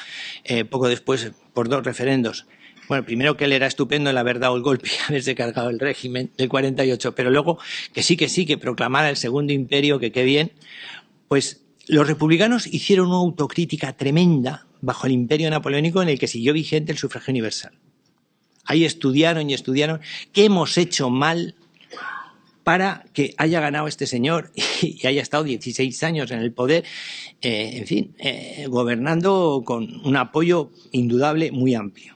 Speaker 3: poco después por 2 referendos, bueno, primero que él era estupendo el haber dado el golpe y haberse cargado el régimen del 48, pero luego que sí, que proclamara el Segundo Imperio, que qué bien, pues los republicanos hicieron una autocrítica tremenda bajo el imperio napoleónico en el que siguió vigente el sufragio universal. Ahí estudiaron y estudiaron qué hemos hecho mal para que haya ganado este señor y haya estado 16 años en el poder, en fin, gobernando con un apoyo indudable muy amplio.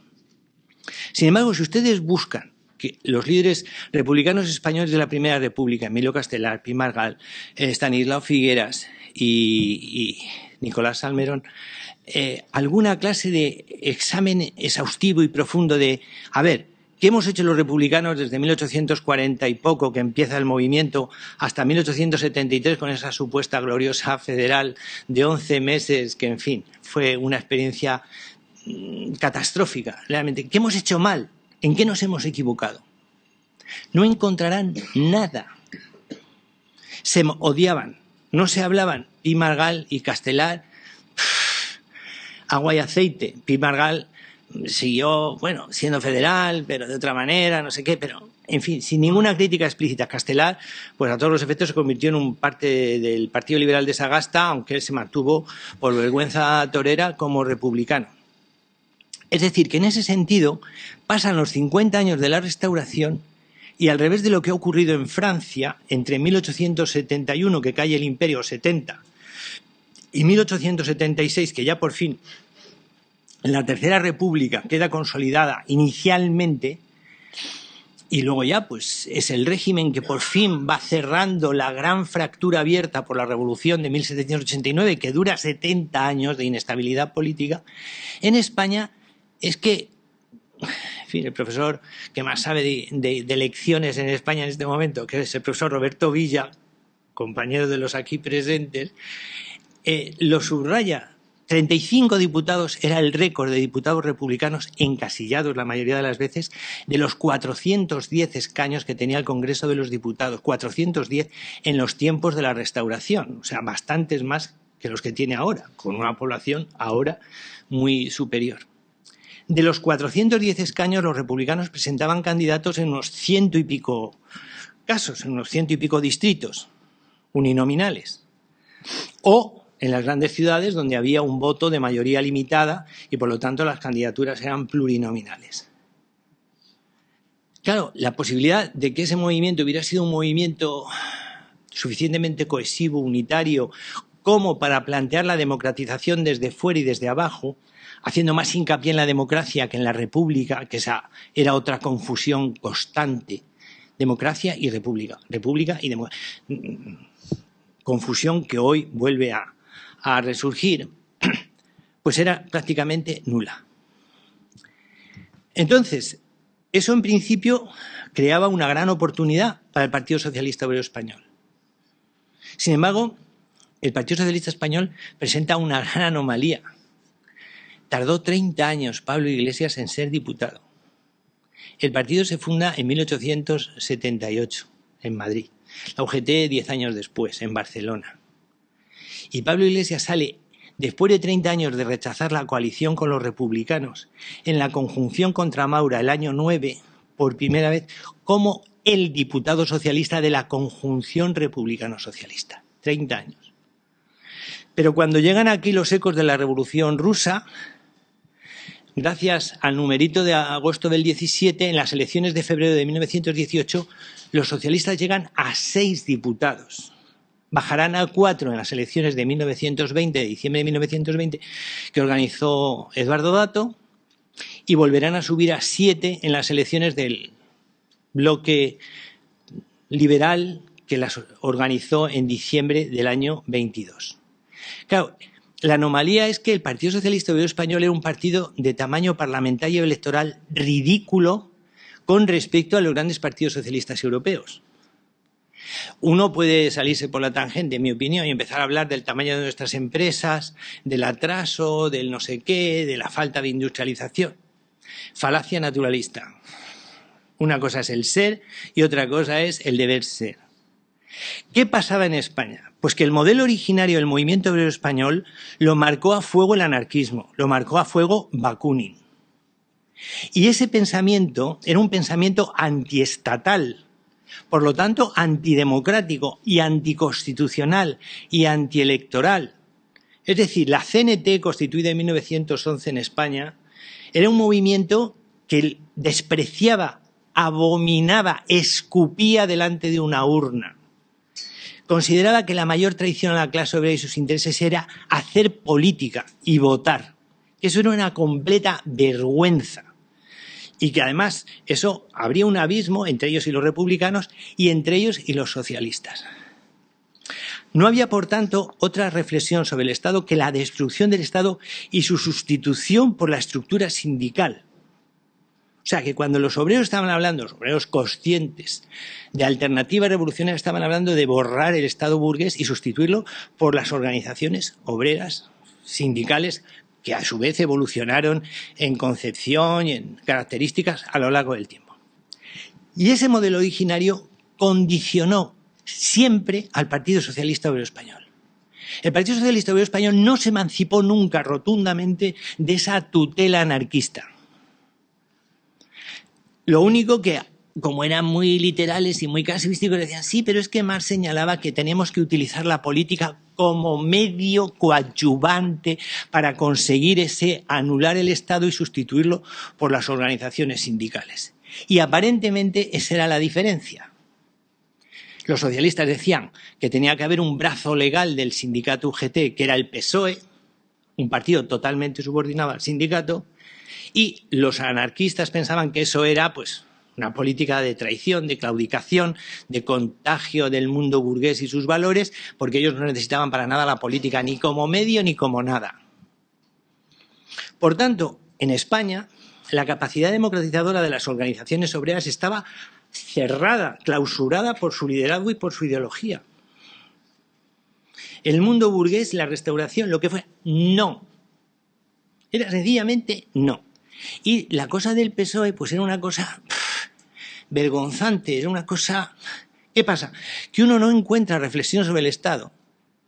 Speaker 3: Sin embargo, si ustedes buscan que los líderes republicanos españoles de la Primera República, Emilio Castelar, Pi Margall, Estanislao Figueras y Nicolás Salmerón, alguna clase de examen exhaustivo y profundo de, a ver, ¿qué hemos hecho los republicanos desde 1840 y poco, que empieza el movimiento, hasta 1873 con esa supuesta gloriosa federal de 11 meses, que en fin, fue una experiencia catastrófica, realmente? ¿Qué hemos hecho mal? ¿En qué nos hemos equivocado? No encontrarán nada. Se odiaban, no se hablaban. Pi Margall y Castelar, agua y aceite. Pi Margall siguió, bueno, siendo federal, pero de otra manera, no sé qué, pero, en fin, sin ninguna crítica explícita. Castelar, pues a todos los efectos se convirtió en un parte del Partido Liberal de Sagasta, aunque él se mantuvo por vergüenza torera como republicano. Es decir, que en ese sentido pasan los 50 años de la Restauración y, al revés de lo que ha ocurrido en Francia entre 1871, que cae el Imperio, 70, y 1876, que ya por fin en la Tercera República queda consolidada inicialmente, Y luego ya, pues, es el régimen que por fin va cerrando la gran fractura abierta por la Revolución de 1789, que dura 70 años de inestabilidad política. En España es que, en fin, el profesor que más sabe de elecciones en España en este momento, que es el profesor Roberto Villa, compañero de los aquí presentes, lo subraya. 35 diputados era el récord de diputados republicanos encasillados la mayoría de las veces de los 410 escaños que tenía el Congreso de los Diputados, 410 en los tiempos de la Restauración, o sea, bastantes más que los que tiene ahora, con una población ahora muy superior. De los 410 escaños, los republicanos presentaban candidatos en unos 100 y pico casos, en unos 100 y pico distritos uninominales, o en las grandes ciudades donde había un voto de mayoría limitada y por lo tanto las candidaturas eran plurinominales. Claro, la posibilidad de que ese movimiento hubiera sido un movimiento suficientemente cohesivo, unitario, como para plantear la democratización desde fuera y desde abajo, haciendo más hincapié en la democracia que en la república, que esa era otra confusión constante, democracia y república, república y democracia. Confusión que hoy vuelve a resurgir, pues era prácticamente nula. Entonces, eso en principio creaba una gran oportunidad para el Partido Socialista Obrero Español. Sin embargo, el Partido Socialista Español presenta una gran anomalía. Tardó 30 años Pablo Iglesias en ser diputado. El partido se funda en 1878, en Madrid. La UGT 10 años después, en Barcelona. Y Pablo Iglesias sale, después de 30 años de rechazar la coalición con los republicanos, en la conjunción contra Maura el año 9, por primera vez, como el diputado socialista de la conjunción republicano-socialista. 30 años. Pero cuando llegan aquí los ecos de la Revolución Rusa, gracias al numerito de agosto del 17, en las elecciones de febrero de 1918, los socialistas llegan a 6 diputados. Bajarán a 4 en las elecciones de 1920, de diciembre de 1920, que organizó Eduardo Dato, y volverán a subir a 7 en las elecciones del bloque liberal que las organizó en diciembre del año 22. Claro, la anomalía es que el Partido Socialista Obrero Español era un partido de tamaño parlamentario y electoral ridículo con respecto a los grandes partidos socialistas europeos. Uno puede salirse por la tangente, en mi opinión, y empezar a hablar del tamaño de nuestras empresas, del atraso, del no sé qué, de la falta de industrialización. Falacia naturalista. Una cosa es el ser y otra cosa es el deber ser. ¿Qué pasaba en España? Pues que el modelo originario del movimiento obrero español lo marcó a fuego el anarquismo, lo marcó a fuego Bakunin. Y ese pensamiento era un pensamiento antiestatal, por lo tanto antidemocrático y anticonstitucional y antielectoral. Es decir, la CNT, constituida en 1911 en España, era un movimiento que despreciaba, abominaba, escupía delante de una urna. Consideraba que la mayor traición a la clase obrera y sus intereses era hacer política y votar. Eso era una completa vergüenza. Y que además eso habría un abismo entre ellos y los republicanos y entre ellos y los socialistas. No había, por tanto, otra reflexión sobre el Estado que la destrucción del Estado y su sustitución por la estructura sindical. O sea, que cuando los obreros estaban hablando, los obreros conscientes de alternativa revolucionaria, estaban hablando de borrar el Estado burgués y sustituirlo por las organizaciones obreras, sindicales, que a su vez evolucionaron en concepción y en características a lo largo del tiempo. Y ese modelo originario condicionó siempre al Partido Socialista Obrero Español. El Partido Socialista Obrero Español no se emancipó nunca rotundamente de esa tutela anarquista. Lo único que, como eran muy literales y muy casuísticos, decían, sí, pero es que Marx señalaba que teníamos que utilizar la política como medio coadyuvante para conseguir ese anular el Estado y sustituirlo por las organizaciones sindicales. Y aparentemente esa era la diferencia. Los socialistas decían que tenía que haber un brazo legal del sindicato UGT, que era el PSOE, un partido totalmente subordinado al sindicato, y los anarquistas pensaban que eso era, pues, una política de traición, de claudicación, de contagio del mundo burgués y sus valores, porque ellos no necesitaban para nada la política, ni como medio ni como nada. Por tanto, en España, la capacidad democratizadora de las organizaciones obreras estaba cerrada, clausurada por su liderazgo y por su ideología. El mundo burgués, la Restauración, lo que fue, no. Era sencillamente no. Y la cosa del PSOE, pues era una cosa vergonzante, era una cosa... ¿Qué pasa? Que uno no encuentra reflexión sobre el Estado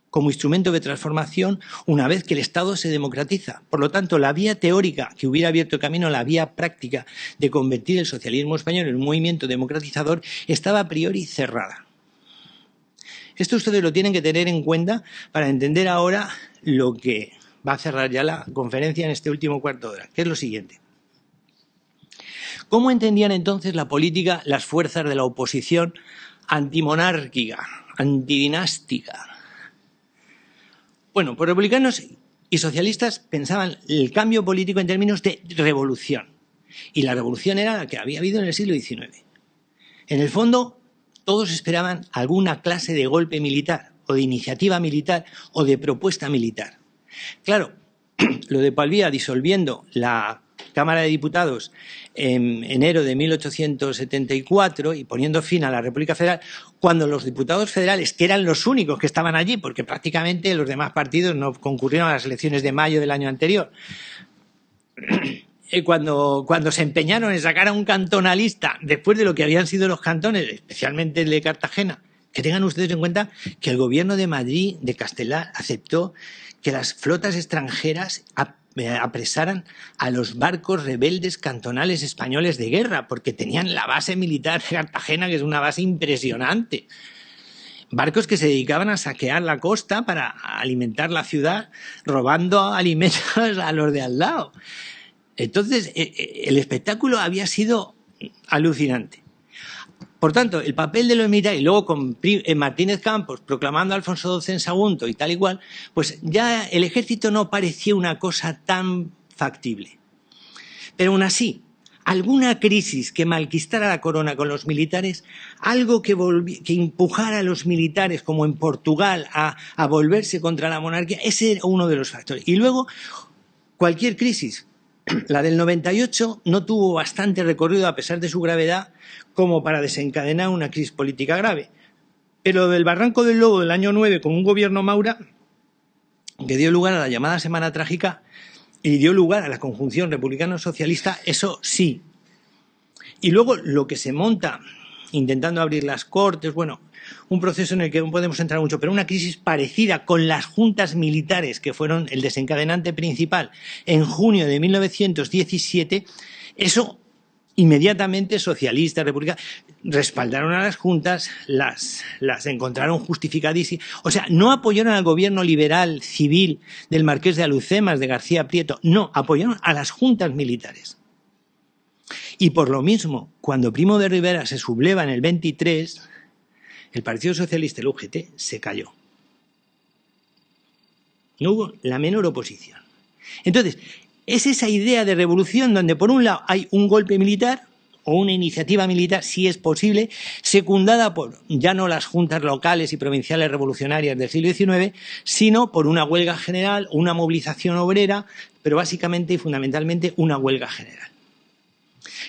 Speaker 3: como instrumento de transformación una vez que el Estado se democratiza. Por lo tanto, la vía teórica que hubiera abierto camino a la vía práctica de convertir el socialismo español en un movimiento democratizador estaba a priori cerrada. Esto ustedes lo tienen que tener en cuenta para entender ahora lo que va a cerrar ya la conferencia en este último cuarto de hora, que es lo siguiente. ¿Cómo entendían entonces la política las fuerzas de la oposición antimonárquica, antidinástica? Bueno, pues republicanos y socialistas pensaban el cambio político en términos de revolución. Y la revolución era la que había habido en el siglo XIX. En el fondo, todos esperaban alguna clase de golpe militar, o de iniciativa militar, o de propuesta militar. Claro, lo de Palvía disolviendo la Cámara de Diputados en enero de 1874 y poniendo fin a la República Federal, cuando los diputados federales, que eran los únicos que estaban allí, porque prácticamente los demás partidos no concurrieron a las elecciones de mayo del año anterior, cuando se empeñaron en sacar a un cantonalista después de lo que habían sido los cantones, especialmente el de Cartagena, que tengan ustedes en cuenta que el gobierno de Madrid, de Castelar, aceptó que las flotas extranjeras apresaran a los barcos rebeldes cantonales españoles de guerra, porque tenían la base militar de Cartagena, que es una base impresionante. Barcos que se dedicaban a saquear la costa para alimentar la ciudad, robando alimentos a los de al lado. Entonces, el espectáculo había sido alucinante. Por tanto, el papel de los militares, y luego con Martínez Campos proclamando a Alfonso XII en Sagunto y tal y cual, pues ya el ejército no parecía una cosa tan factible. Pero aún así, alguna crisis que malquistara la corona con los militares, algo que empujara a los militares, como en Portugal, a volverse contra la monarquía, ese era uno de los factores. Y luego, cualquier crisis. La del 98 no tuvo bastante recorrido, a pesar de su gravedad, como para desencadenar una crisis política grave. Pero del Barranco del Lobo del año 9, con un gobierno Maura, que dio lugar a la llamada Semana Trágica y dio lugar a la conjunción republicano-socialista, eso sí. Y luego lo que se monta intentando abrir las Cortes, bueno, un proceso en el que no podemos entrar mucho, pero una crisis parecida con las juntas militares, que fueron el desencadenante principal en junio de 1917, eso inmediatamente socialistas, republicanos, respaldaron a las juntas, las encontraron justificadísimas. O sea, no apoyaron al gobierno liberal civil del Marqués de Alucemas, de García Prieto, no, apoyaron a las juntas militares. Y por lo mismo, cuando Primo de Rivera se subleva en el 23, el Partido Socialista, el UGT, se cayó. No hubo la menor oposición. Entonces, es esa idea de revolución donde por un lado hay un golpe militar o una iniciativa militar, si es posible, secundada por ya no las juntas locales y provinciales revolucionarias del siglo XIX, sino por una huelga general, una movilización obrera, pero básicamente y fundamentalmente una huelga general.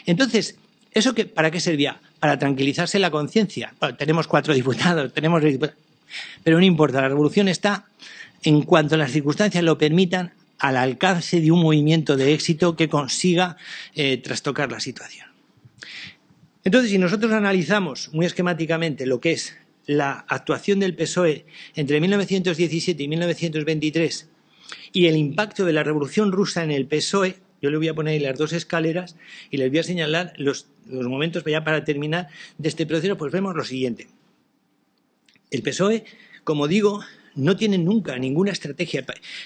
Speaker 3: Entonces, ¿eso para qué servía? Para tranquilizarse la conciencia. Bueno, tenemos 4 diputados, tenemos 6 diputados, pero no importa, la revolución está, en cuanto las circunstancias lo permitan, al alcance de un movimiento de éxito que consiga trastocar la situación. Entonces, si nosotros analizamos muy esquemáticamente lo que es la actuación del PSOE entre 1917 y 1923 y el impacto de la Revolución Rusa en el PSOE, yo le voy a poner ahí las 2 escaleras y les voy a señalar los momentos ya para terminar de este proceso, pues vemos lo siguiente. El PSOE, como digo, no tiene nunca ninguna estrategia.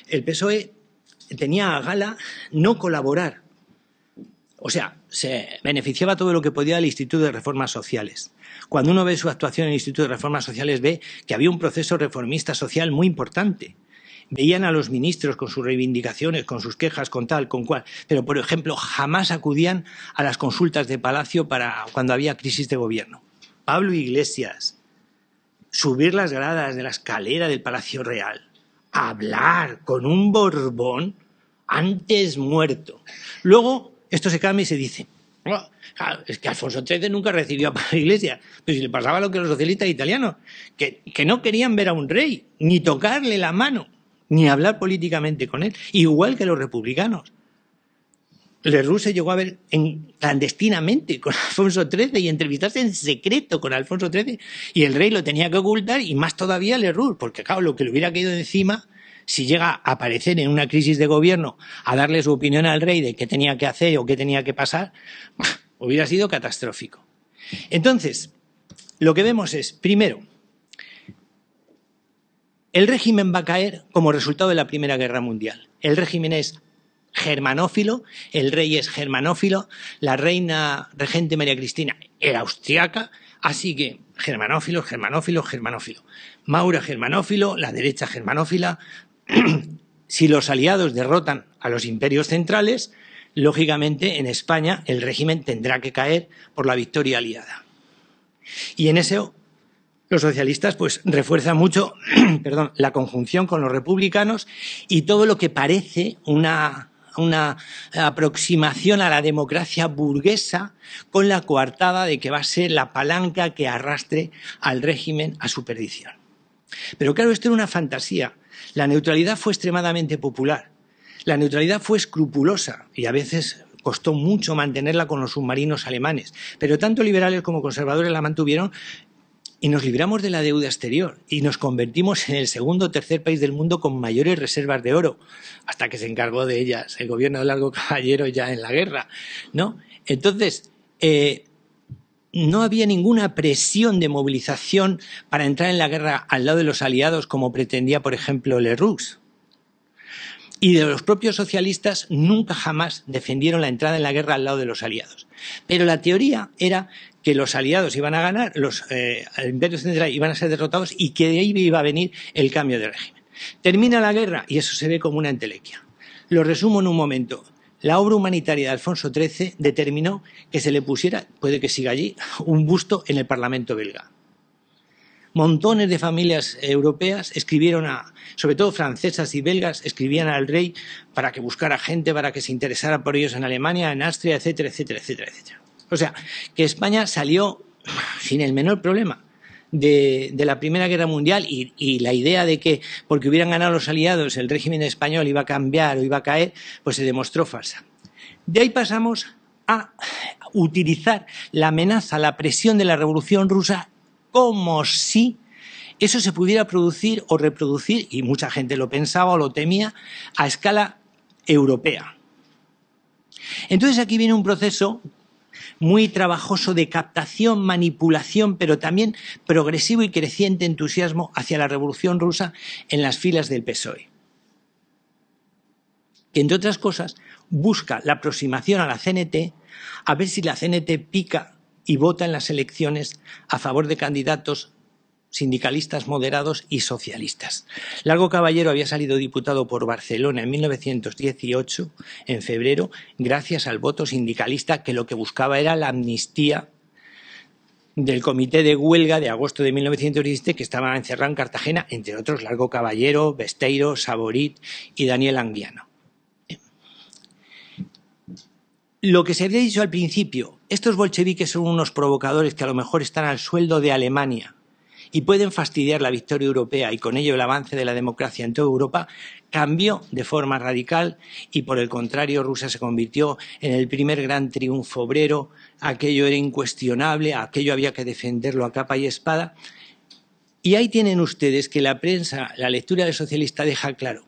Speaker 3: El PSOE tenía a gala no colaborar. O sea, se beneficiaba todo lo que podía del Instituto de Reformas Sociales. Cuando uno ve su actuación en el Instituto de Reformas Sociales, ve que había un proceso reformista social muy importante. veían a los ministros con sus reivindicaciones, con sus quejas, con tal, con cual, pero, por ejemplo, jamás acudían a las consultas de Palacio para cuando había crisis de gobierno. Pablo Iglesias, subir las gradas de la escalera del Palacio Real, hablar con un Borbón antes muerto. Luego, esto se cambia y se dice, oh, claro, es que Alfonso XIII nunca recibió a Pablo Iglesias, pero si le pasaba lo que a los socialistas italianos, que no querían ver a un rey, ni tocarle la mano, ni hablar políticamente con él, igual que los republicanos. Lerroux se llegó a ver clandestinamente con Alfonso XIII y entrevistarse en secreto con Alfonso XIII, y el rey lo tenía que ocultar, y más todavía Lerroux, porque claro, lo que le hubiera caído encima si llega a aparecer en una crisis de gobierno a darle su opinión al rey de qué tenía que hacer o qué tenía que pasar, hubiera sido catastrófico. Entonces, lo que vemos es, primero, el régimen va a caer como resultado de la Primera Guerra Mundial. El régimen es germanófilo, el rey es germanófilo, la reina regente María Cristina era austriaca, así que germanófilo, germanófilo, germanófilo. Maura germanófilo, la derecha germanófila. Si los aliados derrotan a los imperios centrales, lógicamente en España el régimen tendrá que caer por la victoria aliada. Y en eso los socialistas pues refuerzan mucho la conjunción con los republicanos y todo lo que parece una aproximación a la democracia burguesa, con la coartada de que va a ser la palanca que arrastre al régimen a su perdición. Pero claro, esto era una fantasía. La neutralidad fue extremadamente popular. La neutralidad fue escrupulosa y a veces costó mucho mantenerla con los submarinos alemanes. Pero tanto liberales como conservadores la mantuvieron y nos libramos de la deuda exterior y nos convertimos en el segundo o tercer país del mundo con mayores reservas de oro, hasta que se encargó de ellas el gobierno de Largo Caballero ya en la guerra, ¿no? Entonces, no había ninguna presión de movilización para entrar en la guerra al lado de los aliados, como pretendía, por ejemplo, Lerroux. Y de los propios socialistas nunca jamás defendieron la entrada en la guerra al lado de los aliados. Pero la teoría era que los aliados iban a ganar, los imperios centrales iban a ser derrotados y que de ahí iba a venir el cambio de régimen. Termina la guerra y eso se ve como una entelequia. Lo resumo en un momento. La obra humanitaria de Alfonso XIII determinó que se le pusiera, puede que siga allí, un busto en el Parlamento belga. Montones de familias europeas escribieron, sobre todo francesas y belgas, escribían al rey para que buscara gente, para que se interesara por ellos en Alemania, en Austria, etcétera, etcétera, etcétera, etcétera. O sea, que España salió sin el menor problema de la Primera Guerra Mundial y la idea de que porque hubieran ganado los aliados el régimen español iba a cambiar o iba a caer, pues se demostró falsa. De ahí pasamos a utilizar la amenaza, la presión de la Revolución Rusa como si eso se pudiera producir o reproducir, y mucha gente lo pensaba o lo temía, a escala europea. Entonces aquí viene un proceso muy trabajoso de captación, manipulación, pero también progresivo y creciente entusiasmo hacia la Revolución Rusa en las filas del PSOE. Que, entre otras cosas, busca la aproximación a la CNT, a ver si la CNT pica y vota en las elecciones a favor de candidatos sindicalistas moderados y socialistas. Largo Caballero había salido diputado por Barcelona en 1918, en febrero, gracias al voto sindicalista que lo que buscaba era la amnistía del Comité de Huelga de agosto de 1917 que estaba encerrado en Cartagena, entre otros Largo Caballero, Besteiro, Saborit y Daniel Anguiano. Lo que se había dicho al principio, estos bolcheviques son unos provocadores que a lo mejor están al sueldo de Alemania y pueden fastidiar la victoria europea y con ello el avance de la democracia en toda Europa, cambió de forma radical y por el contrario Rusia se convirtió en el primer gran triunfo obrero, aquello era incuestionable, aquello había que defenderlo a capa y espada. Y ahí tienen ustedes que la prensa, la lectura del socialista deja claro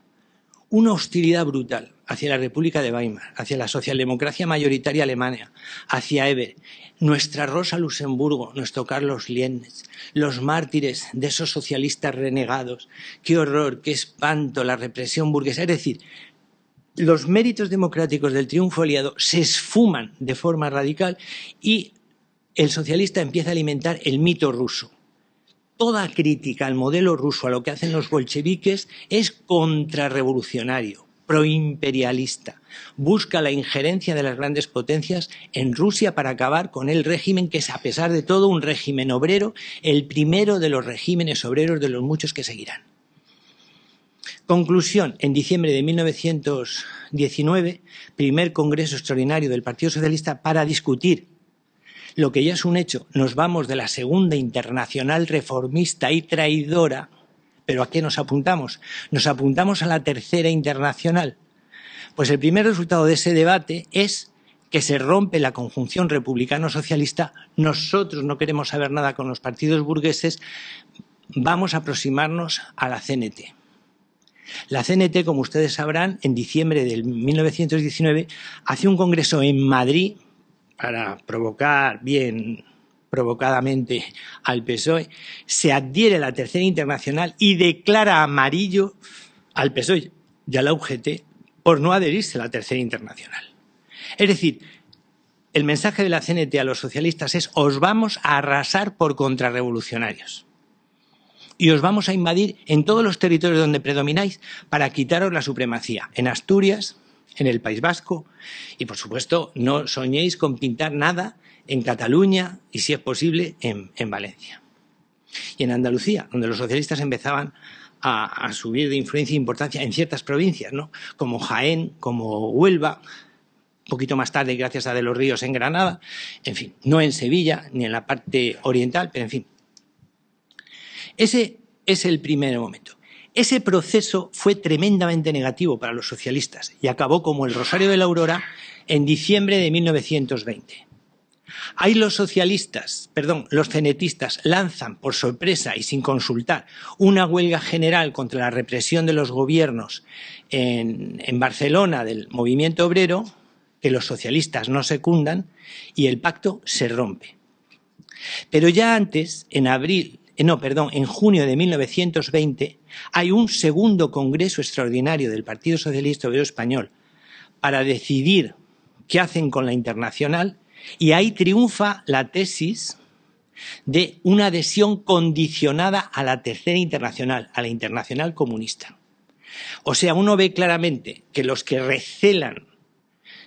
Speaker 3: una hostilidad brutal hacia la República de Weimar, hacia la socialdemocracia mayoritaria alemana, hacia Ebert, nuestra Rosa Luxemburgo, nuestro Carlos Liebknecht, los mártires de esos socialistas renegados, qué horror, qué espanto, la represión burguesa. Es decir, los méritos democráticos del triunfo aliado se esfuman de forma radical y el socialista empieza a alimentar el mito ruso. toda crítica al modelo ruso, a lo que hacen los bolcheviques, es contrarrevolucionario, proimperialista. Busca la injerencia de las grandes potencias en Rusia para acabar con el régimen que es, a pesar de todo, un régimen obrero, el primero de los regímenes obreros de los muchos que seguirán. Conclusión, en diciembre de 1919, primer Congreso Extraordinario del Partido Socialista para discutir lo que ya es un hecho. Nos vamos de la Segunda Internacional reformista y traidora, pero ¿a qué nos apuntamos? Nos apuntamos a la Tercera Internacional. Pues el primer resultado de ese debate es que se rompe la conjunción republicano-socialista. Nosotros no queremos saber nada con los partidos burgueses, vamos a aproximarnos a la CNT. La CNT, como ustedes sabrán, en diciembre de 1919 hace un congreso en Madrid para provocar bien provocadamente al PSOE, se adhiere a la Tercera Internacional y declara amarillo al PSOE y a la UGT por no adherirse a la Tercera Internacional. Es decir, el mensaje de la CNT a los socialistas es: os vamos a arrasar por contrarrevolucionarios y os vamos a invadir en todos los territorios donde predomináis para quitaros la supremacía, en Asturias, en el País Vasco, y por supuesto no soñéis con pintar nada en Cataluña y, si es posible, en Valencia. Y en Andalucía, donde los socialistas empezaban a subir de influencia e importancia en ciertas provincias, ¿no? Como Jaén, como Huelva, un poquito más tarde, gracias a De los Ríos, en Granada, en fin, no en Sevilla ni en la parte oriental, pero en fin. Ese es el primer momento. Ese proceso fue tremendamente negativo para los socialistas y acabó como el Rosario de la Aurora en diciembre de 1920. Ahí los cenetistas lanzan por sorpresa y sin consultar una huelga general contra la represión de los gobiernos en Barcelona del movimiento obrero, que los socialistas no secundan, y el pacto se rompe. Pero ya antes, en junio de 1920, hay un segundo Congreso Extraordinario del Partido Socialista Obrero Español para decidir qué hacen con la Internacional, y ahí triunfa la tesis de una adhesión condicionada a la Tercera Internacional, a la Internacional comunista. O sea, uno ve claramente que los que recelan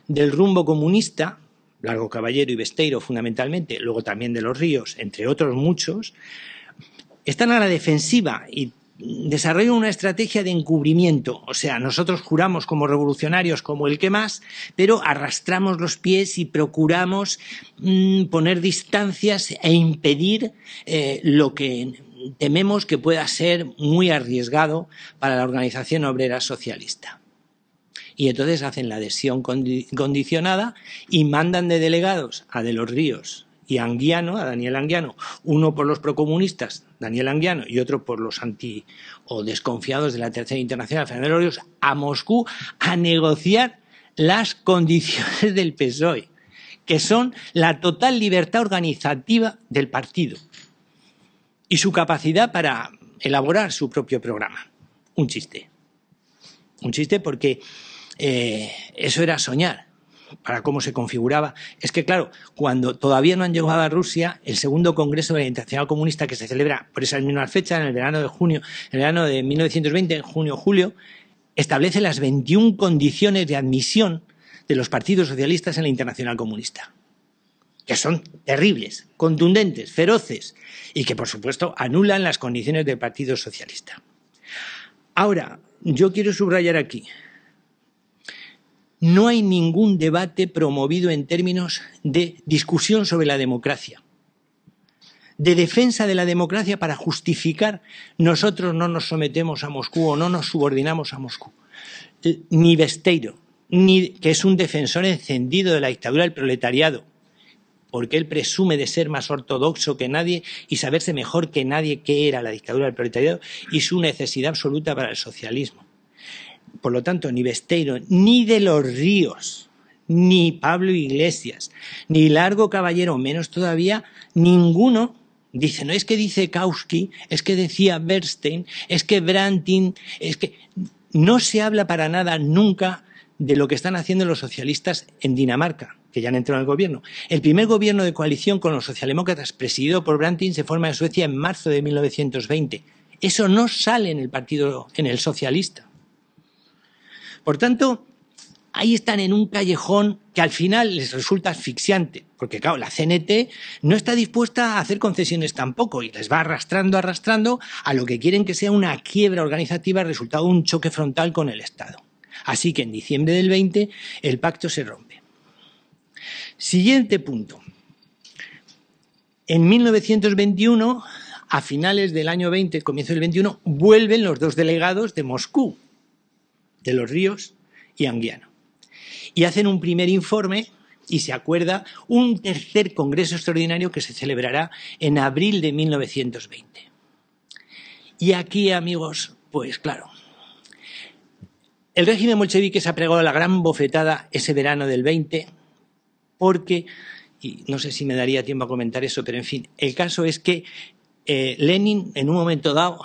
Speaker 3: del rumbo comunista, Largo Caballero y Besteiro fundamentalmente, luego también de los Ríos, entre otros muchos, están a la defensiva y desarrollan una estrategia de encubrimiento. O sea, nosotros juramos como revolucionarios como el que más, pero arrastramos los pies y procuramos poner distancias e impedir lo que tememos que pueda ser muy arriesgado para la organización obrera socialista. Y entonces hacen la adhesión condicionada y mandan de delegados a De los Ríos y a Anguiano, a Daniel Anguiano, uno por los procomunistas, Daniel Anguiano, y otro por los anti o desconfiados de la Tercera Internacional, Fernando de los Ríos, a Moscú a negociar las condiciones del PSOE, que son la total libertad organizativa del partido y su capacidad para elaborar su propio programa. Un chiste. Un chiste porque eso era soñar para cómo se configuraba. Es que, claro, cuando todavía no han llegado a Rusia, el segundo Congreso de la Internacional Comunista, que se celebra por esas mismas fechas, en el verano de junio, en el verano de 1920, en junio-julio, establece las 21 condiciones de admisión de los partidos socialistas en la Internacional Comunista, que son terribles, contundentes, feroces, y que, por supuesto, anulan las condiciones del Partido Socialista. Ahora, yo quiero subrayar aquí: no hay ningún debate promovido en términos de discusión sobre la democracia, de defensa de la democracia para justificar nosotros no nos sometemos a Moscú o no nos subordinamos a Moscú. Ni Besteiro, que es un defensor encendido de la dictadura del proletariado, porque él presume de ser más ortodoxo que nadie y saberse mejor que nadie qué era la dictadura del proletariado y su necesidad absoluta para el socialismo. Por lo tanto, ni Besteiro, ni De los Ríos, ni Pablo Iglesias, ni Largo Caballero, menos todavía, ninguno dice, no es que dice Kautsky, es que decía Bernstein, es que Branting, es que no se habla para nada nunca de lo que están haciendo los socialistas en Dinamarca, que ya han entrado en el gobierno. El primer gobierno de coalición con los socialdemócratas presidido por Branting se forma en Suecia en marzo de 1920. Eso no sale en el socialista. Por tanto, ahí están en un callejón que al final les resulta asfixiante, porque claro, la CNT no está dispuesta a hacer concesiones tampoco y les va arrastrando a lo que quieren que sea una quiebra organizativa resultado de un choque frontal con el Estado. Así que en diciembre del 20 el pacto se rompe. Siguiente punto. En 1921, a finales del año 20, comienzo del 21, vuelven los dos delegados de Moscú, de Los Ríos y Anguiano, y hacen un primer informe y se acuerda un tercer congreso extraordinario que se celebrará en abril de 1920. Y aquí, amigos, pues claro, el régimen bolchevique se ha pegado la gran bofetada ese verano del 20 porque, y no sé si me daría tiempo a comentar eso, pero en fin, el caso es que Lenin en un momento dado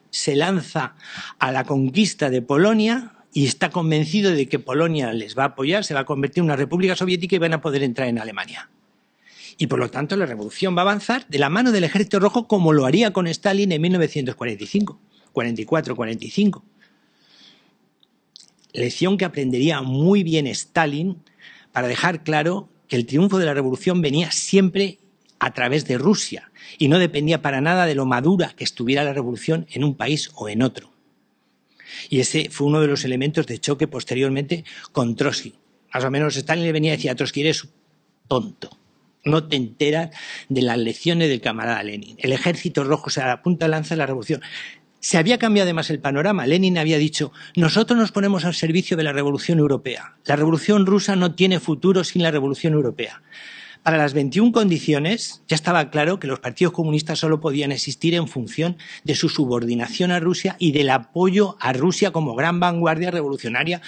Speaker 3: se lanza a la conquista de Polonia y está convencido de que Polonia les va a apoyar, se va a convertir en una república soviética y van a poder entrar en Alemania. Y por lo tanto la revolución va a avanzar de la mano del Ejército Rojo como lo haría con Stalin en 1945, 44, 45. Lección que aprendería muy bien Stalin para dejar claro que el triunfo de la revolución venía siempre a través de Rusia y no dependía para nada de lo madura que estuviera la revolución en un país o en otro. Y ese fue uno de los elementos de choque posteriormente con Trotsky. Más o menos Stalin le venía y decía a Trotsky: eres tonto, no te enteras de las lecciones del camarada Lenin. El Ejército Rojo se da la punta de lanza de la revolución. Se había cambiado además el panorama. Lenin había dicho: nosotros nos ponemos al servicio de la Revolución Europea. La Revolución Rusa no tiene futuro sin la Revolución Europea. Para las 21 condiciones ya estaba claro que los partidos comunistas solo podían existir en función de su subordinación a Rusia y del apoyo a Rusia como gran vanguardia revolucionaria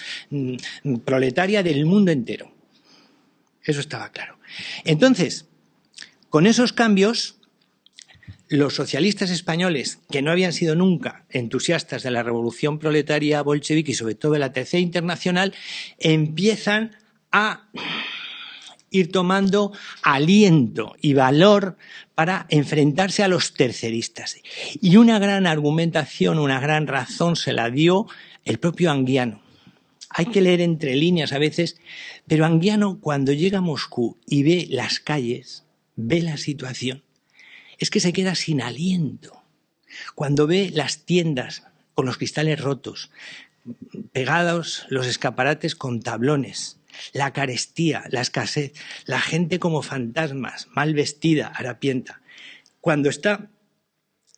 Speaker 3: proletaria del mundo entero. Eso estaba claro. Entonces, con esos cambios, los socialistas españoles, que no habían sido nunca entusiastas de la revolución proletaria bolchevique y sobre todo de la Tercera Internacional, empiezan a ir tomando aliento y valor para enfrentarse a los terceristas. Y una gran argumentación, una gran razón se la dio el propio Anguiano. Hay que leer entre líneas a veces, pero Anguiano, cuando llega a Moscú y ve las calles, ve la situación, es que se queda sin aliento. Cuando ve las tiendas con los cristales rotos, pegados los escaparates con tablones, la carestía, la escasez, la gente como fantasmas, mal vestida, harapienta. Cuando está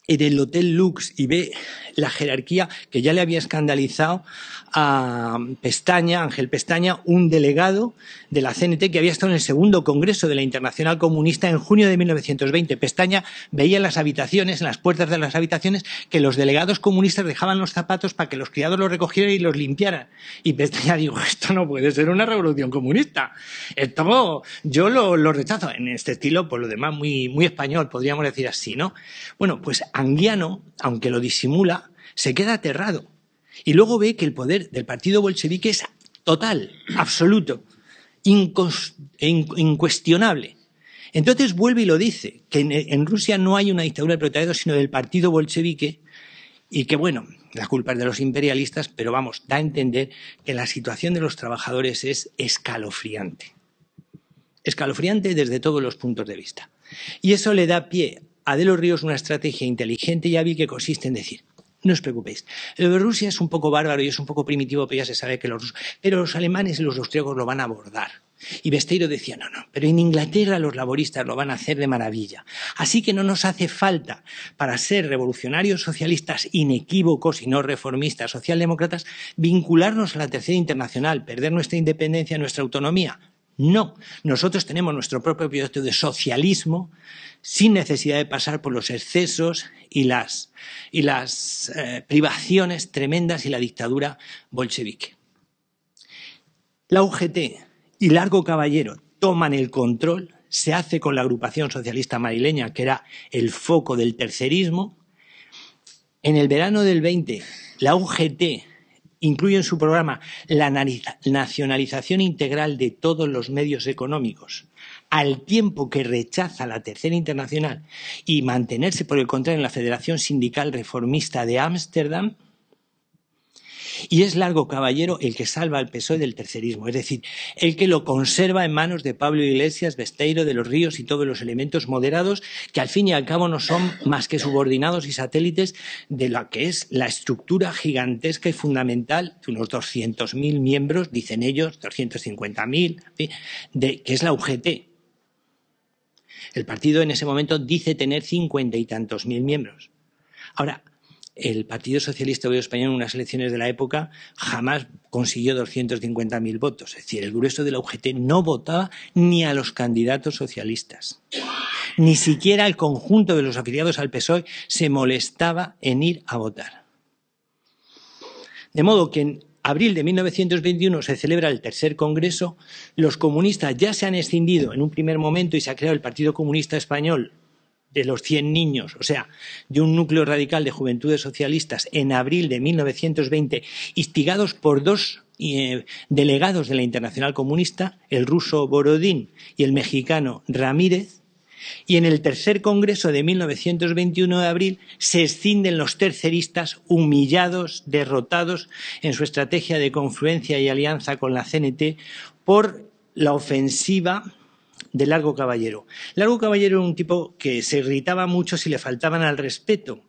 Speaker 3: en el Hotel Lux y ve la jerarquía que ya le había escandalizado a Pestaña, Ángel Pestaña, un delegado de la CNT que había estado en el segundo congreso de la Internacional Comunista en junio de 1920. Pestaña veía en las habitaciones, en las puertas de las habitaciones, que los delegados comunistas dejaban los zapatos para que los criados los recogieran y los limpiaran. Y Pestaña dijo: esto no puede ser una revolución comunista. Esto yo lo rechazo. En este estilo, por lo demás, muy, muy español, podríamos decir así, ¿no? Bueno, pues Anguiano, aunque lo disimula, se queda aterrado. Y luego ve que el poder del partido bolchevique es total, absoluto, incuestionable. Entonces vuelve y lo dice, que en Rusia no hay una dictadura del proletariado, sino del partido bolchevique, y que, bueno, la culpa es de los imperialistas, pero vamos, da a entender que la situación de los trabajadores es escalofriante. Escalofriante desde todos los puntos de vista. Y eso le da pie a De los Ríos una estrategia inteligente y hábil que consiste en decir: no os preocupéis, lo de Rusia es un poco bárbaro y es un poco primitivo, pero ya se sabe que pero los alemanes y los austríacos lo van a abordar. Y Besteiro decía: no, pero en Inglaterra los laboristas lo van a hacer de maravilla. Así que no nos hace falta, para ser revolucionarios socialistas inequívocos y no reformistas socialdemócratas, vincularnos a la Tercera Internacional, perder nuestra independencia, nuestra autonomía. No, nosotros tenemos nuestro propio proyecto de socialismo sin necesidad de pasar por los excesos y las privaciones tremendas y la dictadura bolchevique. La UGT y Largo Caballero toman el control, se hace con la agrupación socialista madrileña, que era el foco del tercerismo. En el verano del 20, la UGT incluye en su programa la nacionalización integral de todos los medios económicos, al tiempo que rechaza la Tercera Internacional y mantenerse, por el contrario, en la Federación Sindical Reformista de Ámsterdam, y es Largo Caballero el que salva al PSOE del tercerismo, es decir, el que lo conserva en manos de Pablo Iglesias, Besteiro, de los Ríos y todos los elementos moderados que al fin y al cabo no son más que subordinados y satélites de la que es la estructura gigantesca y fundamental de unos 200.000 miembros, dicen ellos, 250.000, que es la UGT. El partido en ese momento dice tener 50 y tantos mil miembros. Ahora, el Partido Socialista Obrero Español en unas elecciones de la época jamás consiguió 250.000 votos. Es decir, el grueso de la UGT no votaba ni a los candidatos socialistas. Ni siquiera el conjunto de los afiliados al PSOE se molestaba en ir a votar. De modo que en abril de 1921 se celebra el tercer congreso. Los comunistas ya se han escindido en un primer momento y se ha creado el Partido Comunista Español de los 100 niños, o sea, de un núcleo radical de juventudes socialistas en abril de 1920, instigados por dos delegados de la Internacional Comunista, el ruso Borodín y el mexicano Ramírez, y en el tercer congreso de 1921 de abril se escinden los terceristas humillados, derrotados en su estrategia de confluencia y alianza con la CNT por la ofensiva de Largo Caballero. Largo Caballero era un tipo que se irritaba mucho si le faltaban al respeto.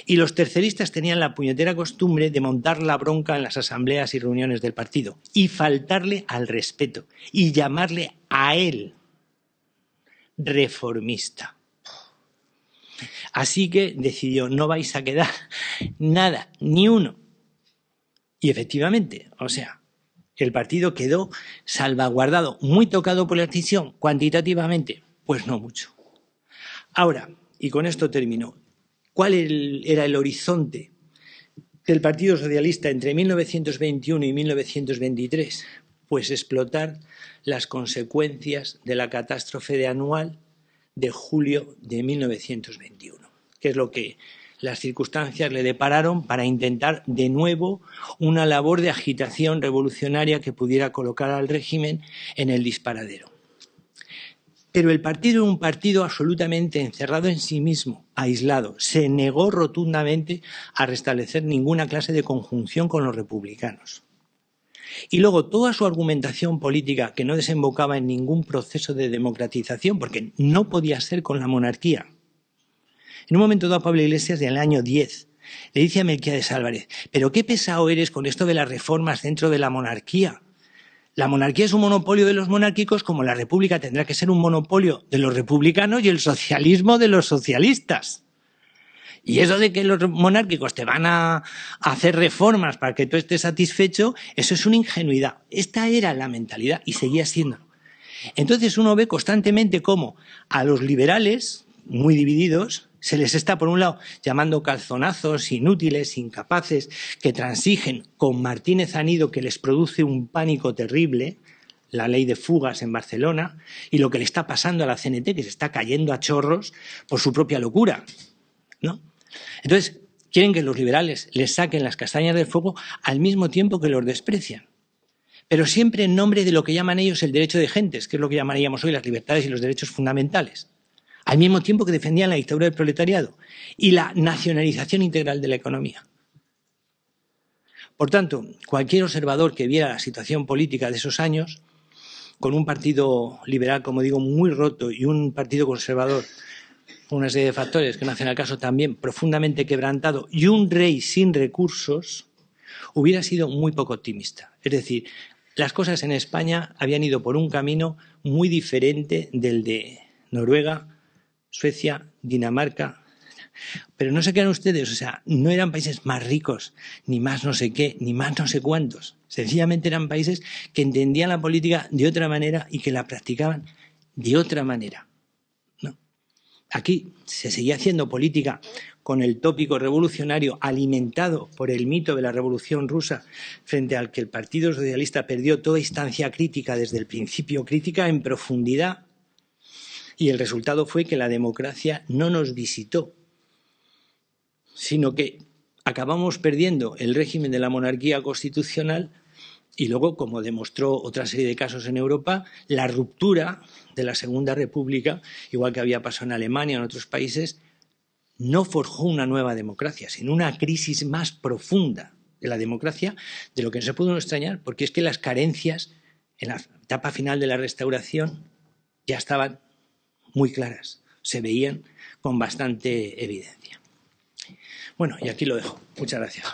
Speaker 3: Y los terceristas tenían la puñetera costumbre de montar la bronca en las asambleas y reuniones del partido y faltarle al respeto y llamarle a él reformista. Así que decidió, no vais a quedar nada, ni uno. Y efectivamente, o sea, el partido quedó salvaguardado, muy tocado por la escisión, cuantitativamente, pues no mucho. Ahora, y con esto termino, ¿cuál era el horizonte del Partido Socialista entre 1921 y 1923? Pues explotar las consecuencias de la catástrofe de Anual de julio de 1921, que es lo que las circunstancias le depararon para intentar de nuevo una labor de agitación revolucionaria que pudiera colocar al régimen en el disparadero. Pero el partido era un partido absolutamente encerrado en sí mismo, aislado. Se negó rotundamente a restablecer ninguna clase de conjunción con los republicanos. Y luego toda su argumentación política, que no desembocaba en ningún proceso de democratización, porque no podía ser con la monarquía. En un momento dado, Pablo Iglesias, del año 10, le dice a Melquiades Álvarez, pero qué pesado eres con esto de las reformas dentro de la monarquía. La monarquía es un monopolio de los monárquicos, como la república tendrá que ser un monopolio de los republicanos y el socialismo de los socialistas. Y eso de que los monárquicos te van a hacer reformas para que tú estés satisfecho, eso es una ingenuidad. Esta era la mentalidad y seguía siendo. Entonces uno ve constantemente cómo a los liberales, muy divididos, se les está, por un lado, llamando calzonazos, inútiles, incapaces, que transigen con Martínez Anido, que les produce un pánico terrible, la ley de fugas en Barcelona, y lo que le está pasando a la CNT, que se está cayendo a chorros por su propia locura, ¿no? Entonces, quieren que los liberales les saquen las castañas del fuego al mismo tiempo que los desprecian. Pero siempre en nombre de lo que llaman ellos el derecho de gentes, que es lo que llamaríamos hoy las libertades y los derechos fundamentales. Al mismo tiempo que defendían la dictadura del proletariado y la nacionalización integral de la economía. Por tanto, cualquier observador que viera la situación política de esos años, con un partido liberal, como digo, muy roto y un partido conservador, con una serie de factores que no hacen al caso, también profundamente quebrantado, y un rey sin recursos, hubiera sido muy poco optimista. Es decir, las cosas en España habían ido por un camino muy diferente del de Noruega, Suecia, Dinamarca. Pero no se crean ustedes, o sea, no eran países más ricos, ni más no sé qué, ni más no sé cuántos. Sencillamente eran países que entendían la política de otra manera y que la practicaban de otra manera, ¿no? Aquí se seguía haciendo política con el tópico revolucionario alimentado por el mito de la Revolución Rusa, frente al que el Partido Socialista perdió toda instancia crítica desde el principio, crítica en profundidad. Y el resultado fue que la democracia no nos visitó, sino que acabamos perdiendo el régimen de la monarquía constitucional y luego, como demostró otra serie de casos en Europa, la ruptura de la Segunda República, igual que había pasado en Alemania o en otros países, no forjó una nueva democracia, sino una crisis más profunda de la democracia, de lo que no se pudo extrañar, porque es que las carencias en la etapa final de la Restauración ya estaban muy claras, se veían con bastante evidencia. Bueno, y aquí lo dejo. Muchas gracias.